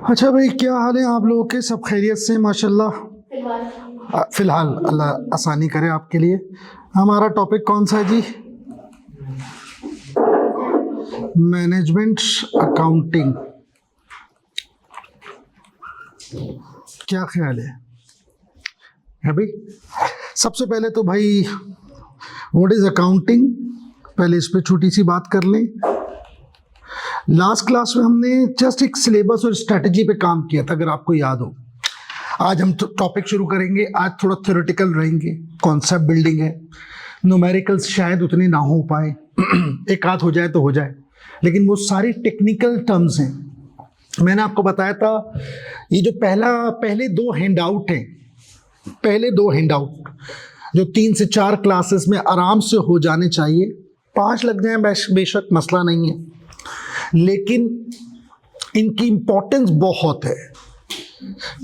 अच्छा भाई, क्या हाल है आप लोगों के? सब खैरियत से? माशाल्लाह। फिलहाल अल्लाह आसानी करे आपके लिए। हमारा टॉपिक कौन सा है जी? Management accounting. क्या ख्याल है भाई? सबसे पहले तो भाई, व्हाट इज अकाउंटिंग? पहले इस पे छोटी सी बात कर लें। लास्ट क्लास में हमने जस्ट एक सिलेबस और स्ट्रेटजी पे काम किया था, अगर आपको याद हो। आज हम टॉपिक शुरू करेंगे। आज थोड़ा थ्योरेटिकल रहेंगे, कॉन्सेप्ट बिल्डिंग है। न्यूमेरिकल्स शायद उतने ना हो पाए, एक आध हो जाए तो हो जाए, लेकिन वो सारी टेक्निकल टर्म्स हैं। मैंने आपको बताया था ये जो पहले दो हैंड आउट हैं, पहले दो हैंड आउट जो 3 से 4 क्लासेस में आराम से हो जाने चाहिए। 5 लग जाए बेशक मसला नहीं है, लेकिन इनकी इंपॉर्टेंस बहुत है।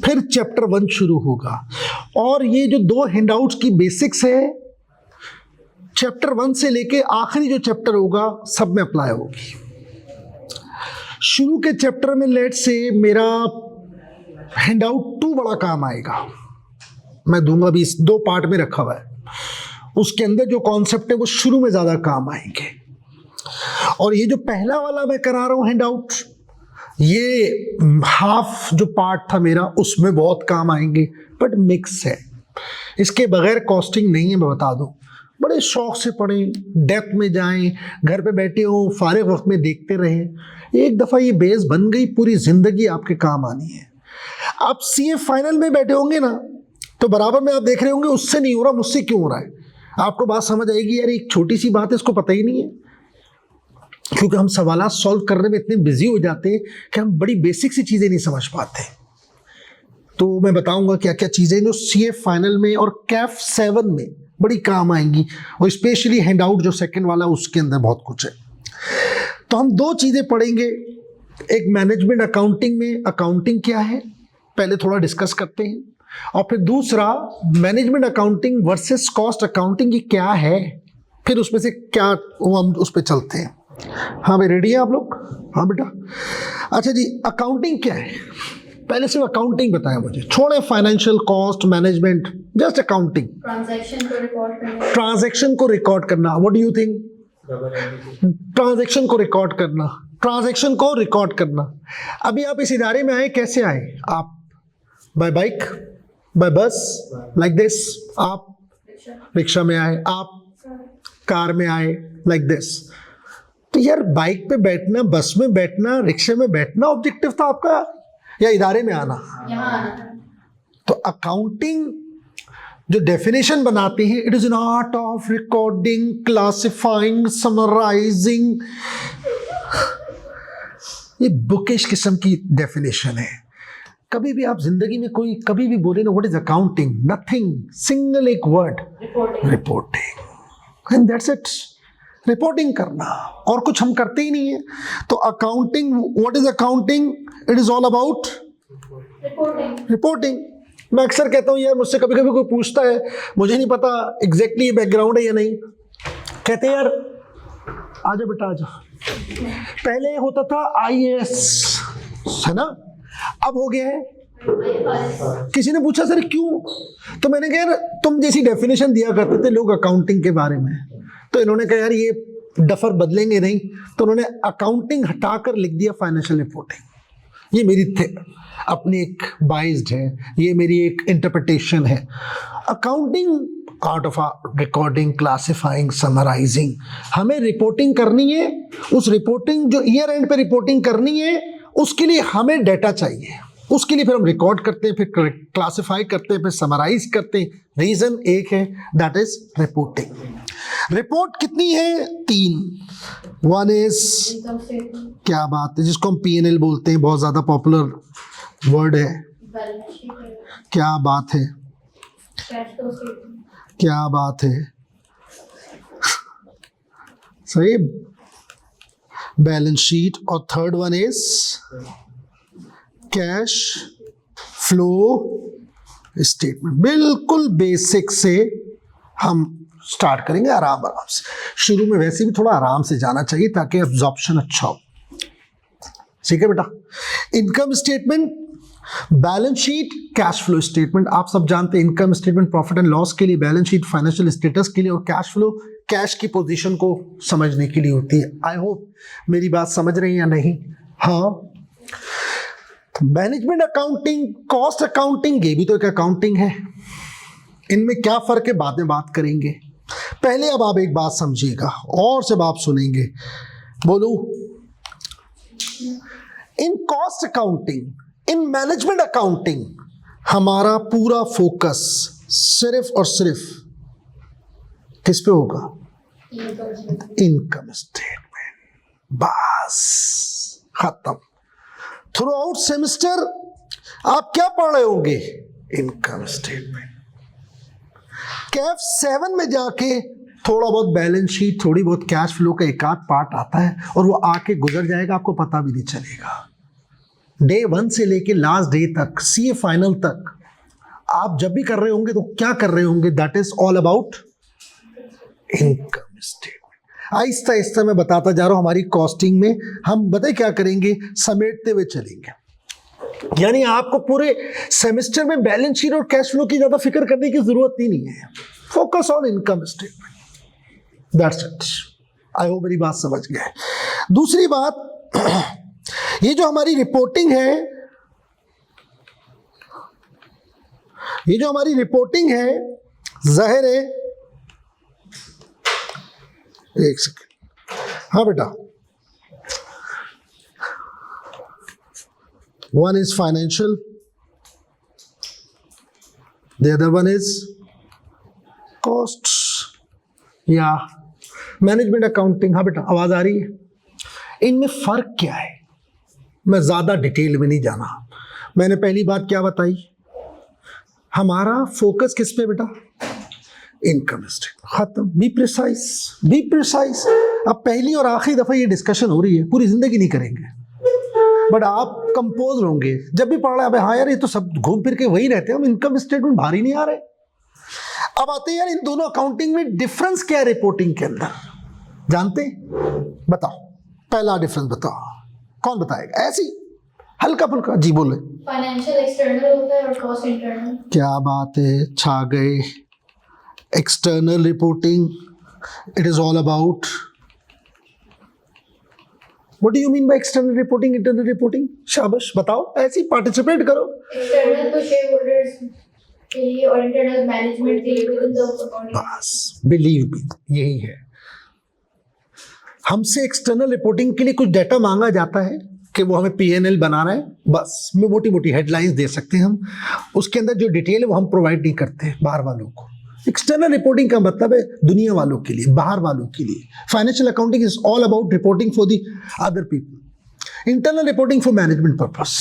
फिर चैप्टर 1 शुरू होगा, और ये जो 2 हैंडआउट्स की बेसिक्स है, चैप्टर 1 से लेके आखिरी जो चैप्टर होगा सब में अप्लाई होगी। शुरू के चैप्टर में लेट से मेरा हैंडआउट 2 बड़ा काम आएगा, मैं दूंगा भी। इस 2 पार्ट में रखा हुआ है, उसके अंदर जो कॉन्सेप्ट है वो शुरू में ज्यादा काम आएंगे। और ये जो पहला वाला मैं करा रहा हूं हैंडआउट, ये हाफ जो पार्ट था मेरा, उसमें बहुत काम आएंगे, बट मिक्स है। इसके बगैर कॉस्टिंग नहीं है, मैं बता दूं। बड़े शौक से पढ़ें, डेप्थ में जाएं, घर पे बैठे हो फारिग वक्त में देखते रहें। एक दफ़ा ये बेस बन गई, पूरी ज़िंदगी आपके काम आनी है। आप सीए फाइनल में बैठे होंगे ना, तो बराबर में आप देख रहे होंगे उससे नहीं हो रहा, मुझसे क्यों हो रहा है। आपको बात समझ आएगी, यार एक छोटी सी बात है, इसको पता ही नहीं है। क्योंकि हम सवाल सॉल्व करने में इतने बिजी हो जाते हैं कि हम बड़ी बेसिक सी चीज़ें नहीं समझ पाते। तो मैं बताऊंगा क्या क्या चीज़ें जो सीए फाइनल में और कैफ 7 में बड़ी काम आएंगी, और स्पेशली हैंडआउट जो सेकंड वाला उसके अंदर बहुत कुछ है। तो हम 2 चीज़ें पढ़ेंगे। एक मैनेजमेंट अकाउंटिंग में अकाउंटिंग क्या है, पहले थोड़ा डिस्कस करते हैं, और फिर दूसरा management accounting versus cost accounting, ये क्या है, फिर उसमें से क्या हम उस पर चलते हैं। हाँ भाई, रेडी है आप लोग? हाँ बेटा। अच्छा जी, अकाउंटिंग क्या है? पहले सिर्फ अकाउंटिंग बताया मुझे, छोड़े financial, cost, management, just accounting. Transaction को रिकॉर्ड करना। What do you think? Transaction को रिकॉर्ड करना, ट्रांजैक्शन को रिकॉर्ड करना। अभी आप इस इदारे में आए, कैसे आए आप? बाय बाइक, बाय बस, लाइक दिस। आप रिक्शा में आए, आप कार में आए, लाइक दिस। तो यार बाइक पे बैठना, बस में बैठना, रिक्शे में बैठना ऑब्जेक्टिव था आपका, या इदारे में आना? तो अकाउंटिंग जो डेफिनेशन बनाते हैं, it is an art of recording, classifying, summarising. ये बुकिश किस्म की डेफिनेशन है। कभी भी आप जिंदगी में कोई कभी भी बोले ना what is accounting, nothing, single एक word, reporting, and that's it. Reporting करना, और कुछ हम करते ही नहीं है। तो accounting, what is accounting? It is all about reporting. मैं अक्सर कहता हूँ यार, मुझसे कभी कभी कोई पूछता है, मुझे नहीं पता एग्जैक्टली ये बैकग्राउंड है या नहीं, कहते हैं यार आजा बेटा आजा। पहले होता था आईएएस, है ना, अब हो गया है। किसी ने पूछा सर क्यों, तो मैंने कहा यार तुम जैसी डेफिनेशन दिया करते थे लोग अकाउंटिंग के बारे में, तो इन्होंने कहा यार ये डफर बदलेंगे नहीं, तो उन्होंने अकाउंटिंग हटाकर लिख दिया फाइनेंशियल रिपोर्टिंग। ये मेरी अपनी एक बाइज्ड है, ये मेरी एक इंटरप्रिटेशन है। Accounting art of recording, classifying, summarising. हमें रिपोर्टिंग करनी है, उस रिपोर्टिंग जो ईयर एंड पे रिपोर्टिंग करनी है, उसके लिए हमें डेटा चाहिए। उसके लिए फिर हम रिकॉर्ड करते हैं, फिर क्लासिफाई करते हैं, फिर समराइज करते हैं। रीजन एक है, दैट इज रिपोर्टिंग। रिपोर्ट कितनी है? 3। 1 इज, क्या बात है, जिसको हम P&L बोलते हैं, बहुत ज्यादा पॉपुलर वर्ड है। क्या बात है, क्या बात है, सही, बैलेंस शीट। और 3rd one is cash flow statement. बिल्कुल बेसिक से हम स्टार्ट करेंगे आराम आराम से। शुरू में वैसे भी थोड़ा आराम से जाना चाहिए ताकि एब्जॉर्प्शन अच्छा हो। ठीक है बेटा। Income statement, balance sheet, cash flow statement. आप सब जानते हैं income statement profit and loss के लिए, बैलेंस शीट फाइनेंशियल स्टेटस के लिए, और कैश फ्लो कैश की पोजीशन को समझने के लिए होती है। आई होप मेरी बात समझ रहे हैं या नहीं? हाँ। मैनेजमेंट अकाउंटिंग, कॉस्ट अकाउंटिंग, ये भी तो एक अकाउंटिंग है। इनमें क्या फर्क है बाद में बात करेंगे। पहले अब आप एक बात समझिएगा और सब आप सुनेंगे। बोलो। In cost accounting, in management accounting हमारा पूरा फोकस सिर्फ और सिर्फ किस पे होगा? Income statement. बस खत्म। थ्रू आउट सेमेस्टर आप क्या पढ़ रहे होंगे? Income statement. कैफ 7 में जाके थोड़ा बहुत बैलेंस शीट, थोड़ी बहुत कैश फ्लो का एक आध पार्ट आता है और वो आके गुजर जाएगा, आपको पता भी नहीं चलेगा। डे 1 से लेके लास्ट डे तक, सीए फाइनल तक आप जब भी कर रहे होंगे तो क्या कर रहे होंगे? That is all about income statement. Aahista Aahista मैं बताता जा रहा हूं। हमारी कॉस्टिंग में हम बताए क्या करेंगे? समेटते हुए चलेंगे। यानी आपको पूरे सेमेस्टर में बैलेंस शीट और कैश फ्लो की ज्यादा फिक्र करने की जरूरत ही नहीं है। Focus on income statement, that's it. I hope मेरी बात समझ गए। दूसरी बात, ये जो हमारी रिपोर्टिंग है, ये जो हमारी रिपोर्टिंग है, जाहिर है, एक सेकेंड। हाँ बेटा, one is financial, the other one is costs या मैनेजमेंट अकाउंटिंग। हाँ बेटा, आवाज आ रही है? इनमें फर्क क्या है? मैं ज्यादा डिटेल में नहीं जाना। मैंने पहली बात क्या बताई? हमारा फोकस किस पे बेटा? Income statement. खत्म। Be precise, be precise. अब पहली और आखिरी दफा ये डिस्कशन हो रही है, पूरी जिंदगी नहीं करेंगे, बट आप कंपोज होंगे जब भी पढ़ रहे हैं। हाँ यार, ये तो सब घूम फिर के वही रहते हैं, हम इनकम स्टेटमेंट भारी नहीं आ रहे। अब आते हैं यार, इन दोनों अकाउंटिंग में डिफरेंस क्या है रिपोर्टिंग के अंदर? जानते? बताओ, पहला डिफरेंस बताओ। कौन बताएगा? ऐसी हल्का फुल्का जी बोले। फाइनेंशियल एक्सटर्नल होता है और कॉस्ट इंटरनल। क्या बात है, छा गए। External reporting, it is all about, What do you mean by external reporting, internal reporting? शाबाश, बताओ, ऐसी पार्टिसिपेट करो। एक्सटर्नल तो शेयर होल्डर्स के लिए और इंटरनल मैनेजमेंट के लिए विद द अकाउंटिंग। बस, बिलीव मी, यही है। हमसे एक्सटर्नल रिपोर्टिंग के लिए कुछ डाटा मांगा जाता है कि वो हमें पीएनएल बनाना है, बस में मोटी मोटी हेडलाइंस दे सकते हैं हम। उसके अंदर जो डिटेल है वो हम प्रोवाइड नहीं करते बाहर वालों को। एक्सटर्नल रिपोर्टिंग का मतलब है दुनिया वालों के लिए, बाहर वालों के लिए। Financial accounting is all about reporting for the other people, internal reporting for management purpose.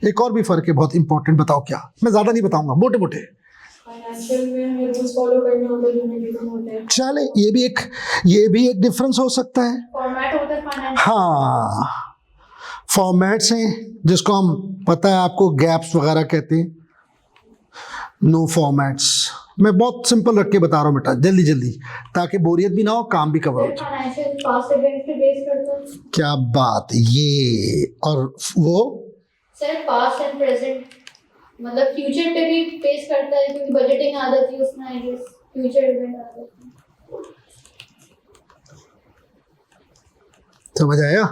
एक और भी फर्क है बहुत इंपॉर्टेंट, बताओ क्या? मैं ज्यादा नहीं बताऊंगा, मोटे मोटे। फाइनेंशियल में हमें रूल्स फॉलो करने होते हैं जो मिनिमम होते हैं। चले, ये भी एक डिफरेंस हो सकता है। फॉर्मेट होता है फाइनेंशियल। हाँ, फॉर्मेट्स हैं जिसको हम, पता है आपको, गैप्स वगैरह कहते हैं। No formats. मैं बहुत सिंपल रख के बता रहा हूँ बेटा, जल्दी जल्दी, ताकि बोरियत भी ना हो, काम भी कवर हो जाए। फाइनेंशियल पास्ट इवेंट पे बेस करता है। क्या बात, ये और वो सर पास्ट एंड प्रेजेंट, मतलब फ्यूचर पे भी बेस करता है, क्योंकि बजटिंग आ जाती है उसमें, आई गेस फ्यूचर इवेंट आ जाता है। समझ आया?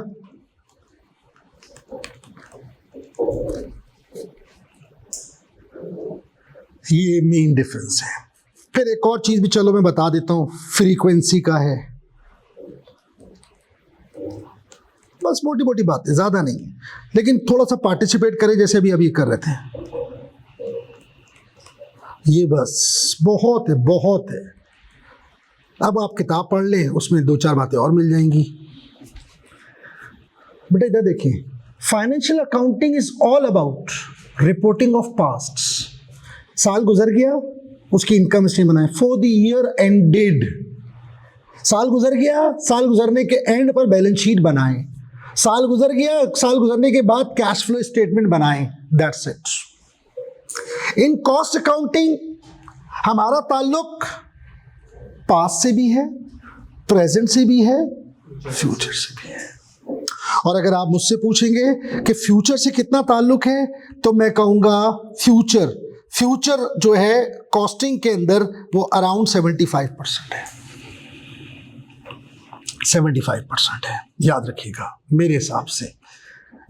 ये मेन डिफरेंस है। फिर एक और चीज भी चलो मैं बता देता हूं, फ्रीक्वेंसी का है। बस मोटी मोटी बातें, ज्यादा नहीं, लेकिन थोड़ा सा पार्टिसिपेट करें जैसे अभी कर रहे थे। ये बस बहुत है, बहुत है। अब आप किताब पढ़ लें, उसमें 2-4 बातें और मिल जाएंगी। बेटा इधर देखिए, financial accounting is all about reporting of past. साल गुजर गया, उसकी इनकम स्टेटमेंट बनाए फॉर द ईयर एंडेड। साल गुजर गया, साल गुजरने के एंड पर बैलेंस शीट बनाएं। साल गुजर गया, साल गुजरने के बाद कैश फ्लो स्टेटमेंट बनाएं। That's it. In cost accounting हमारा ताल्लुक पास्ट से भी है, प्रेजेंट से भी है, फ्यूचर से भी है। और अगर आप मुझसे पूछेंगे कि फ्यूचर से कितना ताल्लुक है, तो मैं कहूंगा फ्यूचर जो है कॉस्टिंग के अंदर वो अराउंड 75% है, 75% है, याद रखिएगा मेरे हिसाब से।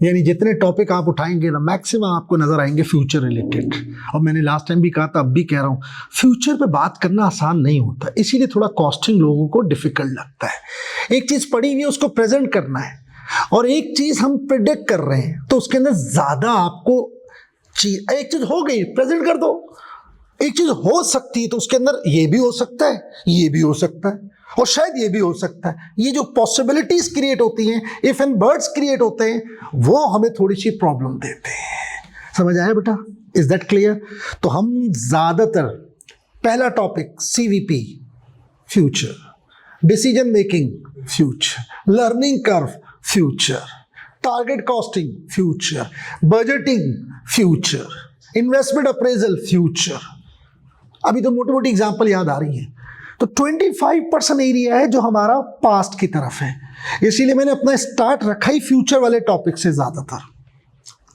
यानी जितने टॉपिक आप उठाएंगे ना, मैक्सिमम आपको नजर आएंगे फ्यूचर रिलेटेड। और मैंने लास्ट टाइम भी कहा था, अब भी कह रहा हूँ, फ्यूचर पे बात करना आसान नहीं होता, इसीलिए थोड़ा कॉस्टिंग लोगों को डिफिकल्ट लगता है। एक चीज पड़ी हुई है, उसको प्रेजेंट करना है, और एक चीज हम प्रिडिक्ट कर रहे हैं, तो उसके अंदर ज्यादा आपको एक चीज हो गई प्रेजेंट कर दो, एक चीज हो सकती है तो उसके अंदर ये भी हो सकता है, ये भी हो सकता है, और शायद ये भी हो सकता है। ये जो पॉसिबिलिटीज क्रिएट होती हैं, इफ एंड बर्ड्स क्रिएट होते हैं, वो हमें थोड़ी सी प्रॉब्लम देते हैं। समझ आया बेटा? Is that clear? तो हम ज्यादातर पहला topic CVP future, decision making future, learning curve future, target costing future, budgeting future, investment appraisal future. अभी तो मोटी मोटी एग्जांपल याद आ रही हैं। तो 25% एरिया है जो हमारा पास्ट की तरफ है, इसीलिए मैंने अपना स्टार्ट रखा ही फ्यूचर वाले टॉपिक से ज्यादातर।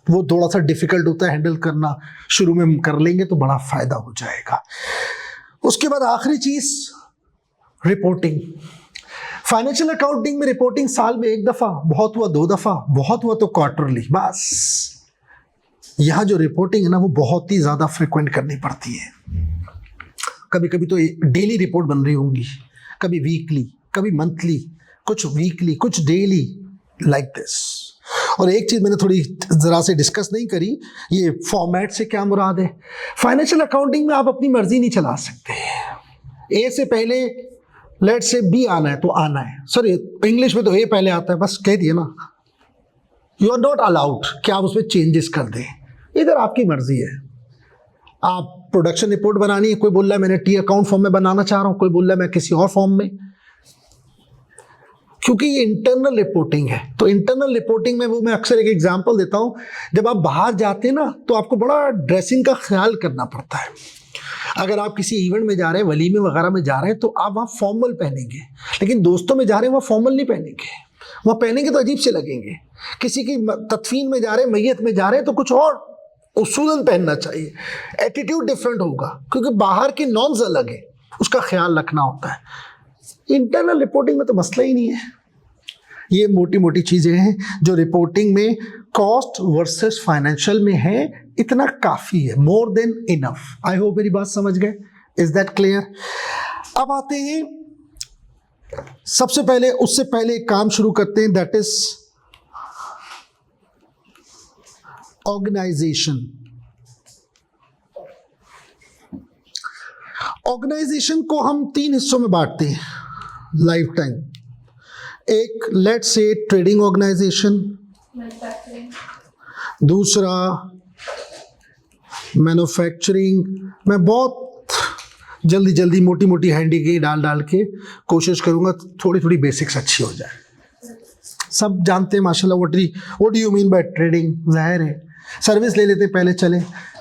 वो थोड़ा सा डिफिकल्ट होता है हैंडल करना, शुरू में कर लेंगे तो बड़ा फायदा हो जाएगा। उसके बाद आखिरी चीज रिपोर्टिंग। फाइनेंशियल अकाउंटिंग में रिपोर्टिंग साल में एक दफा, बहुत हुआ 2 दफा, बहुत हुआ तो क्वार्टरली, बस। यहां जो रिपोर्टिंग है ना, वो बहुत ही ज्यादा फ्रिक्वेंट करनी पड़ती है। कभी कभी तो डेली रिपोर्ट बन रही होंगी, कभी वीकली, कभी मंथली, कुछ वीकली, कुछ डेली, लाइक दिस। और एक चीज मैंने थोड़ी जरा से डिस्कस नहीं करी, ये फॉर्मेट से क्या मुराद है। फाइनेंशियल अकाउंटिंग में आप अपनी मर्जी नहीं चला सकते। ए से पहले लेट से बी आना है तो आना है, सॉरी इंग्लिश में तो ए पहले आता है, बस कह दिए ना। यू आर नॉट अलाउड कि आप उसमें चेंजेस कर दें, इधर आपकी मर्जी है। आप प्रोडक्शन रिपोर्ट बनानी है, कोई बोल रहा है मैंने टी अकाउंट फॉर्म में बनाना चाह रहा हूं, कोई बोल रहा है मैं किसी और फॉर्म में, क्योंकि ये इंटरनल रिपोर्टिंग है। तो इंटरनल रिपोर्टिंग में वो मैं अक्सर एक एग्जांपल देता हूं, जब आप बाहर जाते हैं ना, तो आपको बड़ा ड्रेसिंग का ख्याल करना पड़ता है। अगर आप किसी इवेंट में जा रहे हैं, वलीमे वगैरह में जा रहे हैं, तो आप वहाँ फॉर्मल पहनेंगे, लेकिन दोस्तों में जा रहे हैं वहाँ फॉर्मल नहीं पहनेंगे, वहाँ पहनेंगे तो अजीब से लगेंगे। किसी की तदफीन में जा रहे हैं, मैयत में जा रहे हैं, तो कुछ और उसूलन पहनना चाहिए, एटीट्यूड डिफरेंट होगा, क्योंकि बाहर की नॉर्म्स अलग है, उसका ख्याल रखना होता है। इंटरनल रिपोर्टिंग में तो मसला ही नहीं है। ये मोटी मोटी चीजें हैं जो रिपोर्टिंग में कॉस्ट वर्सेस फाइनेंशियल में है, इतना काफी है, मोर देन इनफ। आई होप मेरी बात समझ गए। Is that clear? अब आते हैं सबसे पहले, उससे पहले एक काम शुरू करते हैं, दैट इज ऑर्गेनाइजेशन। ऑर्गेनाइजेशन को हम 3 हिस्सों में बांटते हैं लाइफ टाइम। एक लेट्स से ट्रेडिंग ऑर्गेनाइजेशन, दूसरा मैन्युफैक्चरिंग। मैं बहुत जल्दी जल्दी मोटी मोटी हैंडी की डाल के कोशिश करूंगा थोड़ी थोड़ी बेसिक्स अच्छी हो जाए। सब जानते हैं माशाल्लाह what do you mean bye trading, जाहिर है। सर्विस ले लेते पहले, चले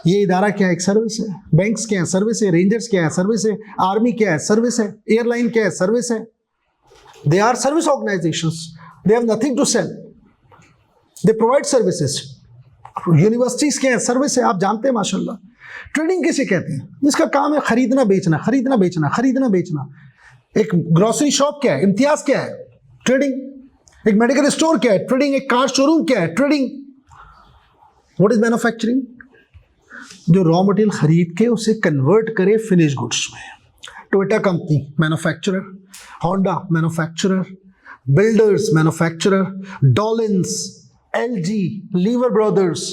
ये इदारा क्या है, एक सर्विस है। बैंक्स क्या है, सर्विस है। रेंजर्स क्या है, सर्विस है। आर्मी क्या है, सर्विस है। एयरलाइन क्या है, सर्विस है। They are service organisations, they have nothing to sell, they provide services. Universities क्या है, सर्विस है, आप जानते हैं माशाल्लाह। ट्रेडिंग किसे कहते हैं? जिसका काम है खरीदना बेचना, खरीदना बेचना, खरीदना बेचना। एक ग्रोसरी शॉप क्या है, इम्तियाज क्या है, ट्रेडिंग। एक मेडिकल स्टोर क्या है, ट्रेडिंग। एक कार शोरूम क्या है, ट्रेडिंग। What is manufacturing? जो रॉ मटेरियल खरीद के उसे कन्वर्ट करे फिनिश गुड्स में। Toyota company manufacturer, Honda manufacturer, builders manufacturer, डॉलिन्स, LG, liver brothers,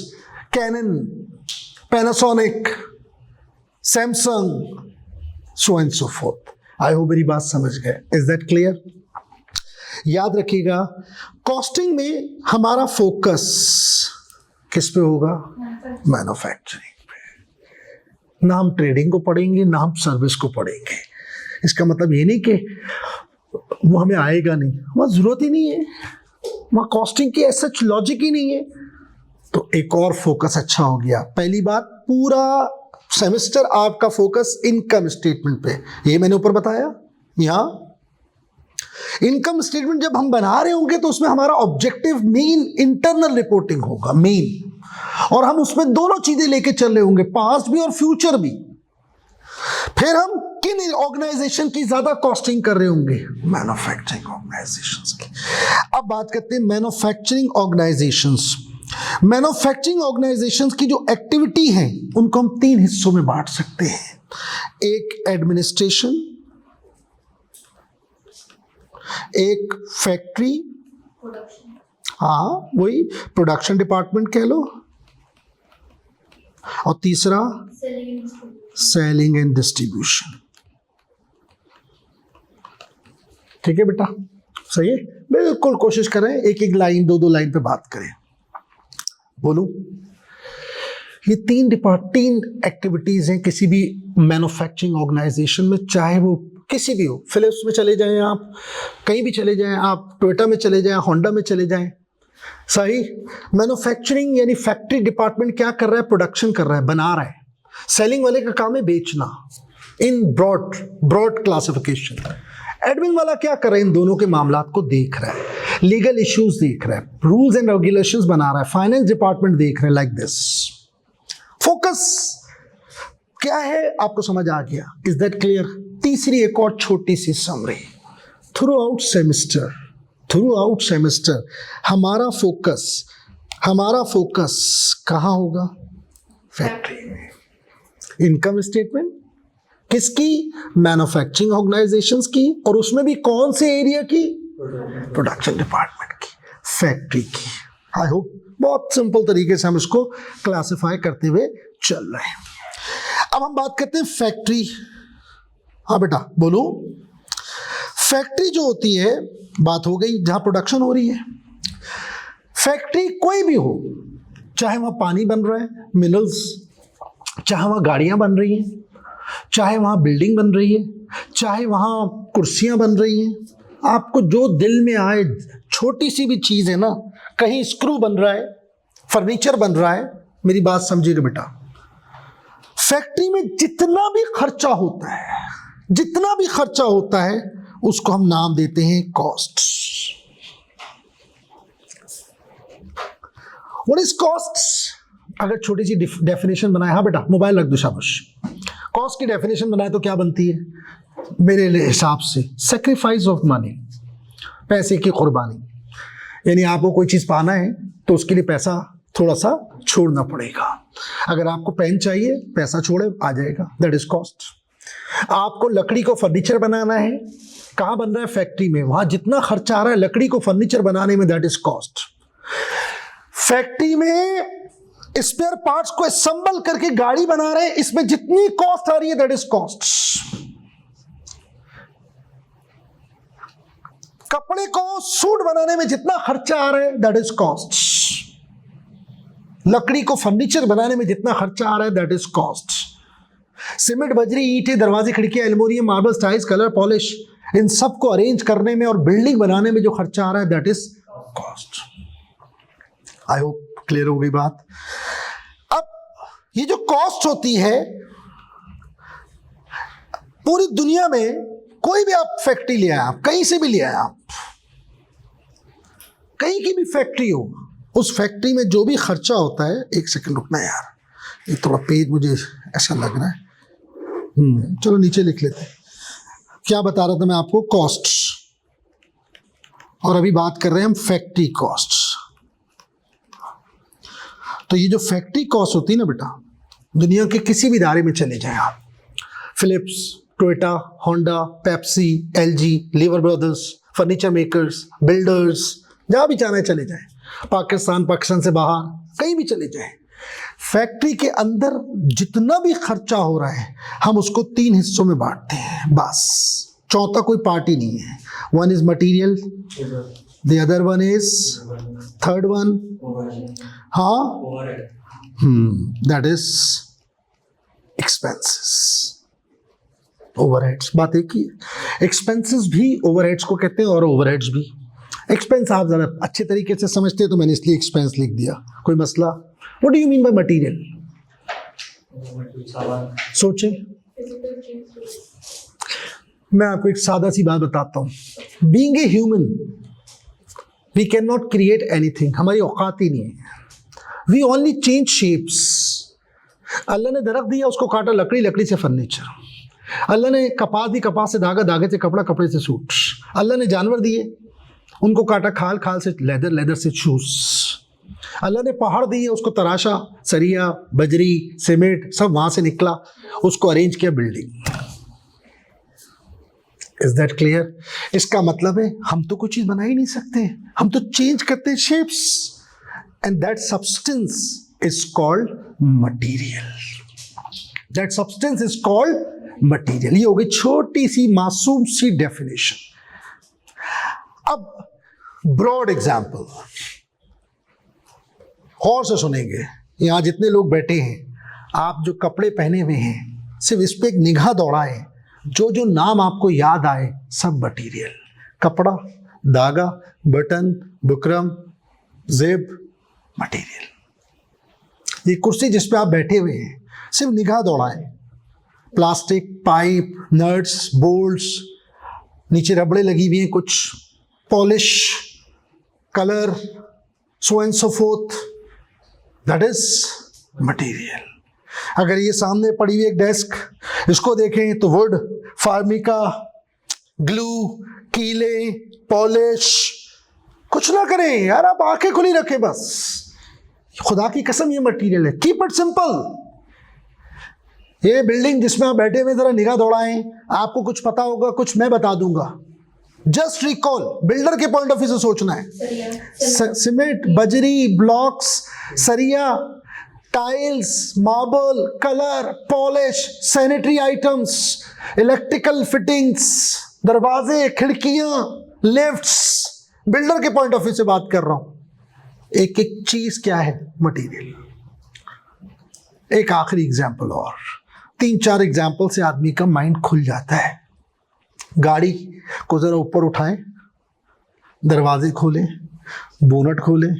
Canon, Panasonic, Samsung, so and so forth. I hope मेरी बात समझ गए। Is that clear? याद रखिएगा, कॉस्टिंग में हमारा फोकस किस पे होगा? मैन्युफैक्चरिंग पे। ना हम ट्रेडिंग को पढ़ेंगे, ना हम सर्विस को पढ़ेंगे। इसका मतलब ये नहीं कि वो हमें आएगा नहीं, वहाँ जरूरत ही नहीं है, वहाँ कॉस्टिंग की ऐसा लॉजिक ही नहीं है। तो एक और फोकस अच्छा हो गया। पहली बात, पूरा सेमेस्टर आपका फोकस इनकम स्टेटमेंट पे, ये मैंने ऊपर बताया। यहाँ इनकम स्टेटमेंट जब हम बना रहे होंगे तो उसमें हमारा ऑब्जेक्टिव मेन इंटरनल रिपोर्टिंग होगा मेन, और हम उसमें दोनों चीजें लेके चल रहे होंगे, पास्ट भी और फ्यूचर भी। फिर हम किन ऑर्गेनाइजेशन की ज्यादा कॉस्टिंग कर रहे होंगे? मैन्युफैक्चरिंग ऑर्गेनाइजेशंस की। अब बात करते हैं मैन्युफैक्चरिंग ऑर्गेनाइजेशंस। मैन्युफैक्चरिंग ऑर्गेनाइजेशंस की जो एक्टिविटी है उनको हम 3 हिस्सों में बांट सकते हैं। एक एडमिनिस्ट्रेशन, एक फैक्ट्री, प्रोडक्शन, हाँ वही प्रोडक्शन डिपार्टमेंट कह लो, और तीसरा सेलिंग एंड डिस्ट्रीब्यूशन। ठीक है बेटा, सही है, बिल्कुल कोशिश करें एक एक लाइन 2-2 लाइन पे बात करें। बोलो, ये 3 एक्टिविटीज हैं किसी भी मैन्युफैक्चरिंग ऑर्गेनाइजेशन में, चाहे वो किसी भी हो, फिलिप्स में चले जाएं आप, कहीं भी चले जाएं आप, टोयोटा में चले जाएं, होंडा में चले जाएं, सही। मैन्युफैक्चरिंग यानी फैक्ट्री डिपार्टमेंट क्या कर रहा है? प्रोडक्शन कर रहा है, बना रहा है। सेलिंग वाले का काम है बेचना, इन ब्रॉड क्लासिफिकेशन। एडमिन वाला क्या कर रहा है? इन दोनों के मामलात को देख रहा है, लीगल इश्यूज देख रहा है, रूल्स एंड रेगुलेशंस बना रहा है, फाइनेंस डिपार्टमेंट देख रहे हैं, लाइक दिस। फोकस क्या है आपको समझ आ गया? Is that clear? तीसरी एक और छोटी सी समरी। थ्रू आउट सेमेस्टर हमारा फोकस कहाँ होगा? फैक्ट्री में। इनकम स्टेटमेंट किसकी? मैन्युफैक्चरिंग ऑर्गेनाइजेशंस की, और उसमें भी कौन से एरिया की? प्रोडक्शन डिपार्टमेंट की, फैक्ट्री की। आई होप बहुत सिंपल तरीके से हम इसको क्लासिफाई करते हुए चल रहे हैं। अब हम बात करते हैं फैक्ट्री। हाँ बेटा बोलो। फैक्ट्री जो होती है, बात हो गई जहां प्रोडक्शन हो रही है। फैक्ट्री कोई भी हो, चाहे वहां पानी बन रहा है, मिनरल्स, चाहे वहां गाड़ियां बन रही हैं, चाहे वहां बिल्डिंग बन रही है, चाहे वहां कुर्सियां बन रही हैं, आपको जो दिल में आए, छोटी सी भी चीज है ना, कहीं स्क्रू बन रहा है, फर्नीचर बन रहा है, मेरी बात समझिएगा बेटा। फैक्ट्री में जितना भी खर्चा होता है उसको हम नाम देते हैं कॉस्ट। What is cost? अगर छोटी सी डेफिनेशन बनाए, हाँ बेटा मोबाइल रख दो, शाबाश। कॉस्ट की डेफिनेशन बनाए तो क्या बनती है मेरे हिसाब से? सेक्रीफाइस ऑफ मनी, पैसे की कुर्बानी। यानी आपको कोई चीज पाना है तो उसके लिए पैसा थोड़ा सा छोड़ना पड़ेगा। अगर आपको पेन चाहिए, पैसा छोड़े आ जाएगा, दैट इज कॉस्ट। आपको लकड़ी को फर्नीचर बनाना है, कहाँ बन रहा है? फैक्ट्री में। वहां जितना खर्चा आ रहा है लकड़ी को फर्नीचर बनाने में, दैट इज कॉस्ट। फैक्ट्री में स्पेयर पार्ट्स को असेंबल करके गाड़ी बना रहे हैं, इसमें जितनी कॉस्ट आ रही है दैट इज कॉस्ट। कपड़े को सूट बनाने में जितना खर्चा आ रहा है दैट इज कॉस्ट। लकड़ी को फर्नीचर बनाने में जितना खर्चा आ रहा है दैट इज कॉस्ट। सीमेंट, बजरी, ईंटें, दरवाजे, खिड़कियां, aluminium, marble, tiles, colour, polish, इन सबको अरेंज करने में और बिल्डिंग बनाने में जो खर्चा आ रहा है that is cost. I hope clear हो गई बात। अब ये जो कॉस्ट होती है, पूरी दुनिया में कोई भी आप फैक्ट्री ले आए, आप कहीं से भी ले आए, आप कहीं की भी फैक्ट्री हो, उस फैक्ट्री में जो भी खर्चा होता है, एक सेकंड रुकना यार, ये थोड़ा पेज मुझे ऐसा लग रहा है, चलो नीचे लिख लेते हैं। क्या बता रहा था मैं आपको? कॉस्ट। और अभी बात कर रहे हैं हम फैक्ट्री कॉस्ट। तो ये जो फैक्ट्री कॉस्ट होती है ना बेटा, दुनिया के किसी भी इदारे में चले जाएं आप, Philips, Toyota, Honda, Pepsi, LG, liver Brothers, furniture makers, builders, जहां भी जाना है चले जाएं, पाकिस्तान से बाहर कहीं भी चले जाएं, फैक्ट्री के अंदर जितना भी खर्चा हो रहा है हम उसको 3 हिस्सों में बांटते हैं, बस। चौथा कोई पार्टी नहीं है। One is material, the other one is, third one, हाँ, दैट इज एक्सपेंसेस, ओवरहेड्स। बात एक ही है, एक्सपेंसेस भी ओवरहेड्स को कहते हैं और ओवरहेड्स भी। एक्सपेंस आप ज़्यादा अच्छे तरीके से समझते हैं तो मैंने इसलिए एक्सपेंस लिख दिया, कोई मसला? What do you mean by material? सोचें। मैं आपको एक सादा सी बात बताता हूं, being a human we can not create anything, हमारी औकात ही नहीं है। We only change shapes. Allah ने दरख्त दिया, उसको काटा, लकड़ी, लकड़ी से फर्नीचर। अल्लाह ने कपास दी, कपास से धागा, धागे से कपड़ा, कपड़े से सूट। अल्लाह ने जानवर दिए, उनको काटा, खाल, खाल से लेदर, लेदर से शूज। अल्लाह ने पहाड़ दिए, उसको तराशा, सरिया, बजरी, सीमेंट सब वहां से निकला, उसको अरेंज किया बिल्डिंग। Is that clear? इसका मतलब है हम तो कोई चीज बना ही नहीं सकते, हम तो चेंज करते हैं shapes, and that substance is called material. That substance is called material. ये हो गई छोटी सी मासूम सी डेफिनेशन। अब ब्रॉड एग्जाम्पल और से सुनेंगे। यहां जितने लोग बैठे हैं, आप जो कपड़े पहने हुए हैं, सिर्फ इस पे एक निगाह दौड़ाएं, जो जो नाम आपको याद आए सब मटीरियल। कपड़ा, धागा, बटन, बुकरम, जेब, मटीरियल। ये कुर्सी जिस पे आप बैठे हुए हैं, सिर्फ निगाह दौड़ाएं, प्लास्टिक, पाइप, नट्स, बोल्ट्स, नीचे रबड़े लगी हुई हैं, कुछ polish, colour, so and so fourth, that is material. अगर ये सामने पड़ी हुई एक डेस्क, इसको देखें तो वुड, फार्मिका, ग्लू, कीले, पॉलिश, कुछ ना करें यार, आप आंखें खुली रखें बस। खुदा की कसम ये मटीरियल है। Keep it simple. ये बिल्डिंग जिसमें आप बैठे हुए, जरा निगाह दौड़ाएं, आपको कुछ पता होगा, कुछ मैं बता दूंगा। जस्ट रिकॉल, बिल्डर के पॉइंट ऑफ व्यू से सोचना है। सीमेंट, बजरी, ब्लॉक्स, सरिया, tiles, marble, colour, polish, sanitary items, electrical fittings, दरवाजे, खिड़कियां, लिफ्ट्स। बिल्डर के पॉइंट ऑफ व्यू से बात कर रहा हूं। एक एक चीज क्या है? मटीरियल। एक आखिरी एग्जाम्पल और, 3-4 एग्जाम्पल से आदमी का माइंड खुल जाता है। गाड़ी को जरा ऊपर उठाएं, दरवाजे खोलें, बोनट खोलें,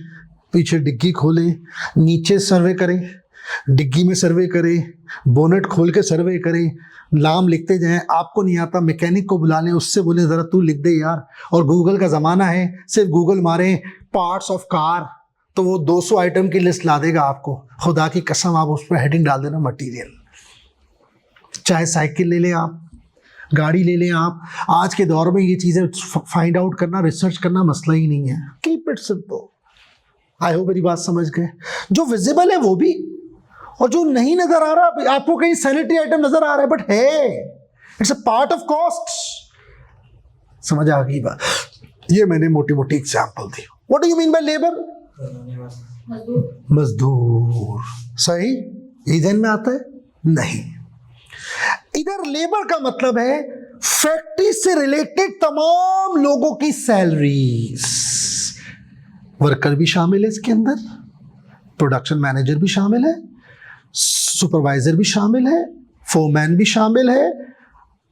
पीछे डिग्गी खोलें, नीचे सर्वे करें, डिग्गी में सर्वे करें, बोनट खोल के सर्वे करें, नाम लिखते जाएं। आपको नहीं आता, मैकेनिक को बुला लें, उससे बोले ज़रा तू लिख दे यार। और गूगल का ज़माना है, सिर्फ गूगल मारें पार्ट्स ऑफ कार, तो वो 200 आइटम की लिस्ट ला देगा आपको। खुदा की कसम, आप उस पर हेडिंग डाल देना मटीरियल। चाहे साइकिल ले लें आप, गाड़ी ले लें आप, आज के दौर में ये चीज़ें फाइंड आउट करना, रिसर्च करना मसला ही नहीं है। Keep it simple. I hope मेरी बात समझ गए। जो विजिबल है वो भी, और जो नहीं नजर आ रहा, आपको कहीं सैनिटरी आइटम नजर आ रहा है बट है, it's a part of cost. समझ आ गई बात? ये मैंने मोटी मोटी example the. What do you mean by labour? मजदूर। सही? ईजन में आता है? नहीं। इधर लेबर का मतलब है फैक्ट्री से रिलेटेड तमाम लोगों की सैलरीज। वर्कर भी शामिल है इसके अंदर, प्रोडक्शन मैनेजर भी शामिल है, सुपरवाइजर भी शामिल है, फोरमैन भी शामिल है,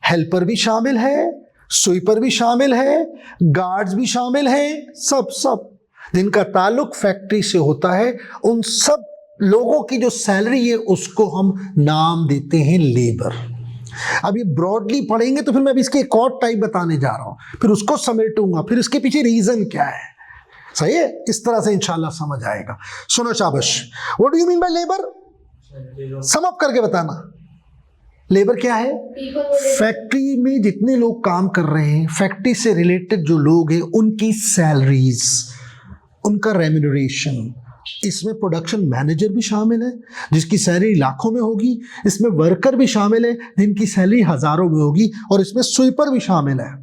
हेल्पर भी शामिल है, स्वीपर भी शामिल है, गार्ड्स भी शामिल हैं। सब जिनका ताल्लुक फैक्ट्री से होता है, उन सब लोगों की जो सैलरी है उसको हम नाम देते हैं लेबर। अब ये ब्रॉडली पढ़ेंगे तो फिर मैं अभी इसके एक और टाइप बताने जा रहा हूं, फिर उसको समेटूंगा, फिर इसके पीछे रीजन क्या है। सही है? इस तरह से इंशाल्लाह समझ आएगा। सुनो शाबाश। What do you mean by labour? Sum up करके बताना। लेबर क्या है? फैक्ट्री में जितने लोग काम कर रहे हैं, फैक्ट्री से रिलेटेड जो लोग हैं, उनकी सैलरीज, उनका रेम्यूनरेशन। इसमें प्रोडक्शन मैनेजर भी शामिल है जिसकी सैलरी लाखों में होगी, इसमें वर्कर भी शामिल है जिनकी सैलरी हजारों में होगी, और इसमें स्वीपर भी शामिल है।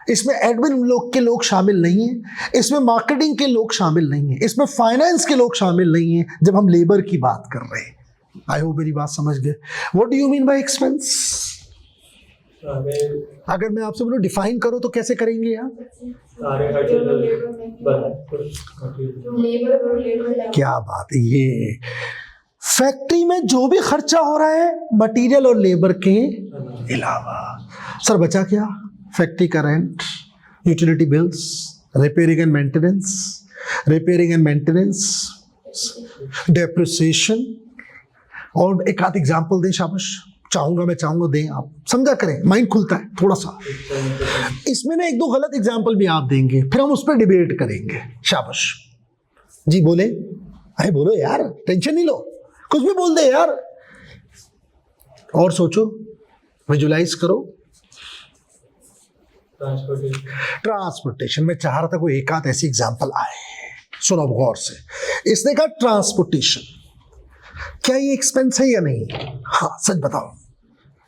इसमें एडमिन के लोग शामिल नहीं हैं, इसमें मार्केटिंग के लोग शामिल नहीं हैं, इसमें फाइनेंस के लोग शामिल नहीं हैं जब हम लेबर की बात कर रहे हैं। आई होप मेरी बात समझ गए। What do you mean bye expense? अगर मैं आपसे बोलूं डिफाइन करो तो कैसे करेंगे आप? क्या बात है। ये फैक्ट्री में जो भी खर्चा हो रहा है मटेरियल और लेबर के अलावा, सर बचा क्या? फैक्ट्री का rent, utility bills, repairing and maintenance, depreciation. और एक आध एग्जाम्पल दें शाबाश, चाहूंगा मैं चाहूंगा दें आप, समझा करें, माइंड खुलता है थोड़ा सा। इसमें ना एक दो गलत एग्जाम्पल भी आप देंगे, फिर हम उस पर डिबेट करेंगे। शाबाश जी, बोले, अरे बोलो यार, टेंशन नहीं लो, कुछ भी बोल दे यार, और सोचो, विजुलाइज करो। ट्रांसपोर्टेशन में चाह रहा था कोई एक आध ऐसी एग्जाम्पल आए। सुनो गौर से, इसने कहा ट्रांसपोर्टेशन, क्या ये एक्सपेंस है या नहीं? हाँ सच बताओ,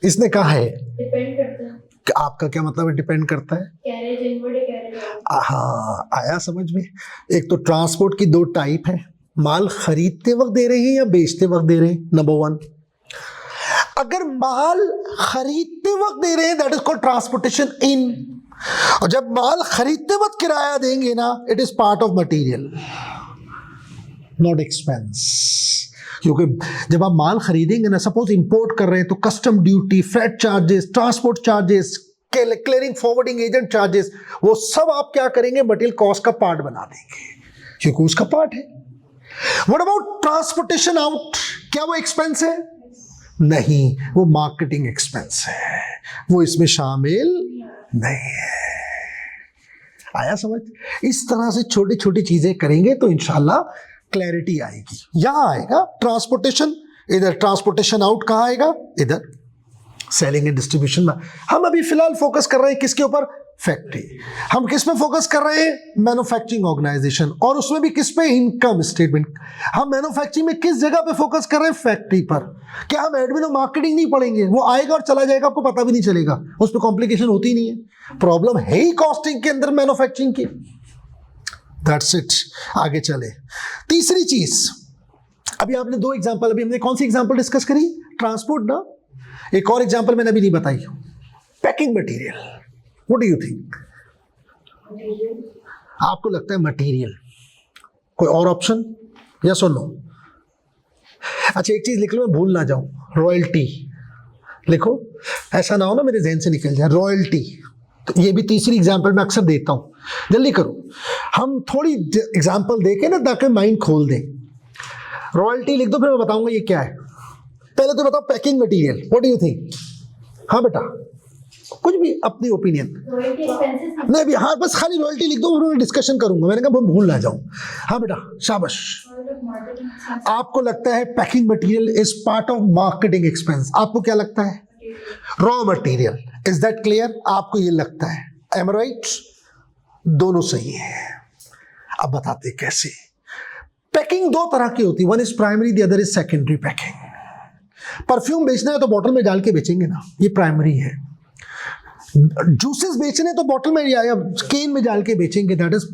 इसने कहा है। डिपेंड करता है। आपका क्या मतलब है डिपेंड करता है? कैरेज इनवर्ड है, कैरेज आउटवर्ड। हाँ, आया समझ में। एक तो ट्रांसपोर्ट की दो टाइप है, माल खरीदते वक्त दे रहे हैं या बेचते वक्त दे रहे हैं। नंबर वन, अगर माल खरीदते वक्त दे रहे हैं दैट इज कॉल्ड ट्रांसपोर्टेशन इन, और जब माल खरीदते वक्त किराया देंगे ना, it is part of material, not expense. क्योंकि जब आप माल खरीदेंगे ना, सपोज इंपोर्ट कर रहे हैं, तो custom duty, freight charges, transport charges, clearing forwarding agent charges, वो सब आप क्या करेंगे, मटेरियल कॉस्ट का पार्ट बना देंगे, क्योंकि उसका पार्ट है। व्हाट अबाउट ट्रांसपोर्टेशन आउट, क्या वो एक्सपेंस है? नहीं, वो मार्केटिंग एक्सपेंस है, वो इसमें शामिल नहीं है। आया समझ? इस तरह से छोटी छोटी चीजें करेंगे तो इंशाल्लाह क्लैरिटी आएगी। यहां आएगा ट्रांसपोर्टेशन, इधर ट्रांसपोर्टेशन आउट कहाँ आएगा, इधर सेलिंग एंड डिस्ट्रीब्यूशन में। हम अभी फिलहाल फोकस कर रहे हैं किसके ऊपर? फैक्ट्री। हम किस में फोकस कर रहे हैं? मैन्युफैक्चरिंग ऑर्गेनाइजेशन, और उसमें भी किस पे? Income statement. हम मैन्युफैक्चरिंग में किस जगह पे फोकस कर रहे हैं? फैक्ट्री पर। क्या हम एडमिन और मार्केटिंग नहीं पढ़ेंगे? वो आएगा और चला जाएगा, आपको पता भी नहीं चलेगा, उस पर कॉम्प्लिकेशन होती नहीं है। प्रॉब्लम है ही कॉस्टिंग के अंदर मैन्युफैक्चरिंग की। That's it. आगे चले, तीसरी चीज, अभी आपने दो एग्जांपल, अभी हमने कौन सी एग्जांपल डिस्कस करी? ट्रांसपोर्ट ना। एक और एग्जांपल मैंने अभी नहीं बताई, packing material. What do you think? आपको लगता है मटेरियल, कोई और ऑप्शन? यस और नो? अच्छा एक चीज लिख लो, मैं भूल ना जाऊं, रॉयल्टी लिखो, ऐसा ना हो ना मेरे जहन से निकल जाए। रॉयल्टी, तो ये भी तीसरी एग्जांपल मैं अक्सर देता हूं, जल्दी करो। हम थोड़ी एग्जांपल देके ना ताकि माइंड खोल दें। रॉयल्टी लिख दो, फिर मैं बताऊंगा ये क्या है। पहले तो बताओ packing material, what do you think? हाँ बेटा, कुछ भी अपनी ओपिनियन। रॉयल्टी एक्सपेंसेस नहीं भी, हाँ बस खाली रॉयल्टी लिख दो, और मैं डिस्कशन करूंगा। मैंने कहा भूल ना जाऊं। हाँ बेटा शाबाश। आपको लगता है packing material is part of marketing expense, आपको क्या लगता है? Raw material, is that clear? आपको ये लगता है, एम आई राइट? दोनों सही है। अब बताते कैसे। पैकिंग दो तरह की होती है, one is primary, the other is secondary packing. Perfume बेचना है तो बॉटल में डाल के बेचेंगे ना, ये प्राइमरी है। जूसेस बेचने तो बॉटल में या केन में डाल के बेचेंगे, दैट इज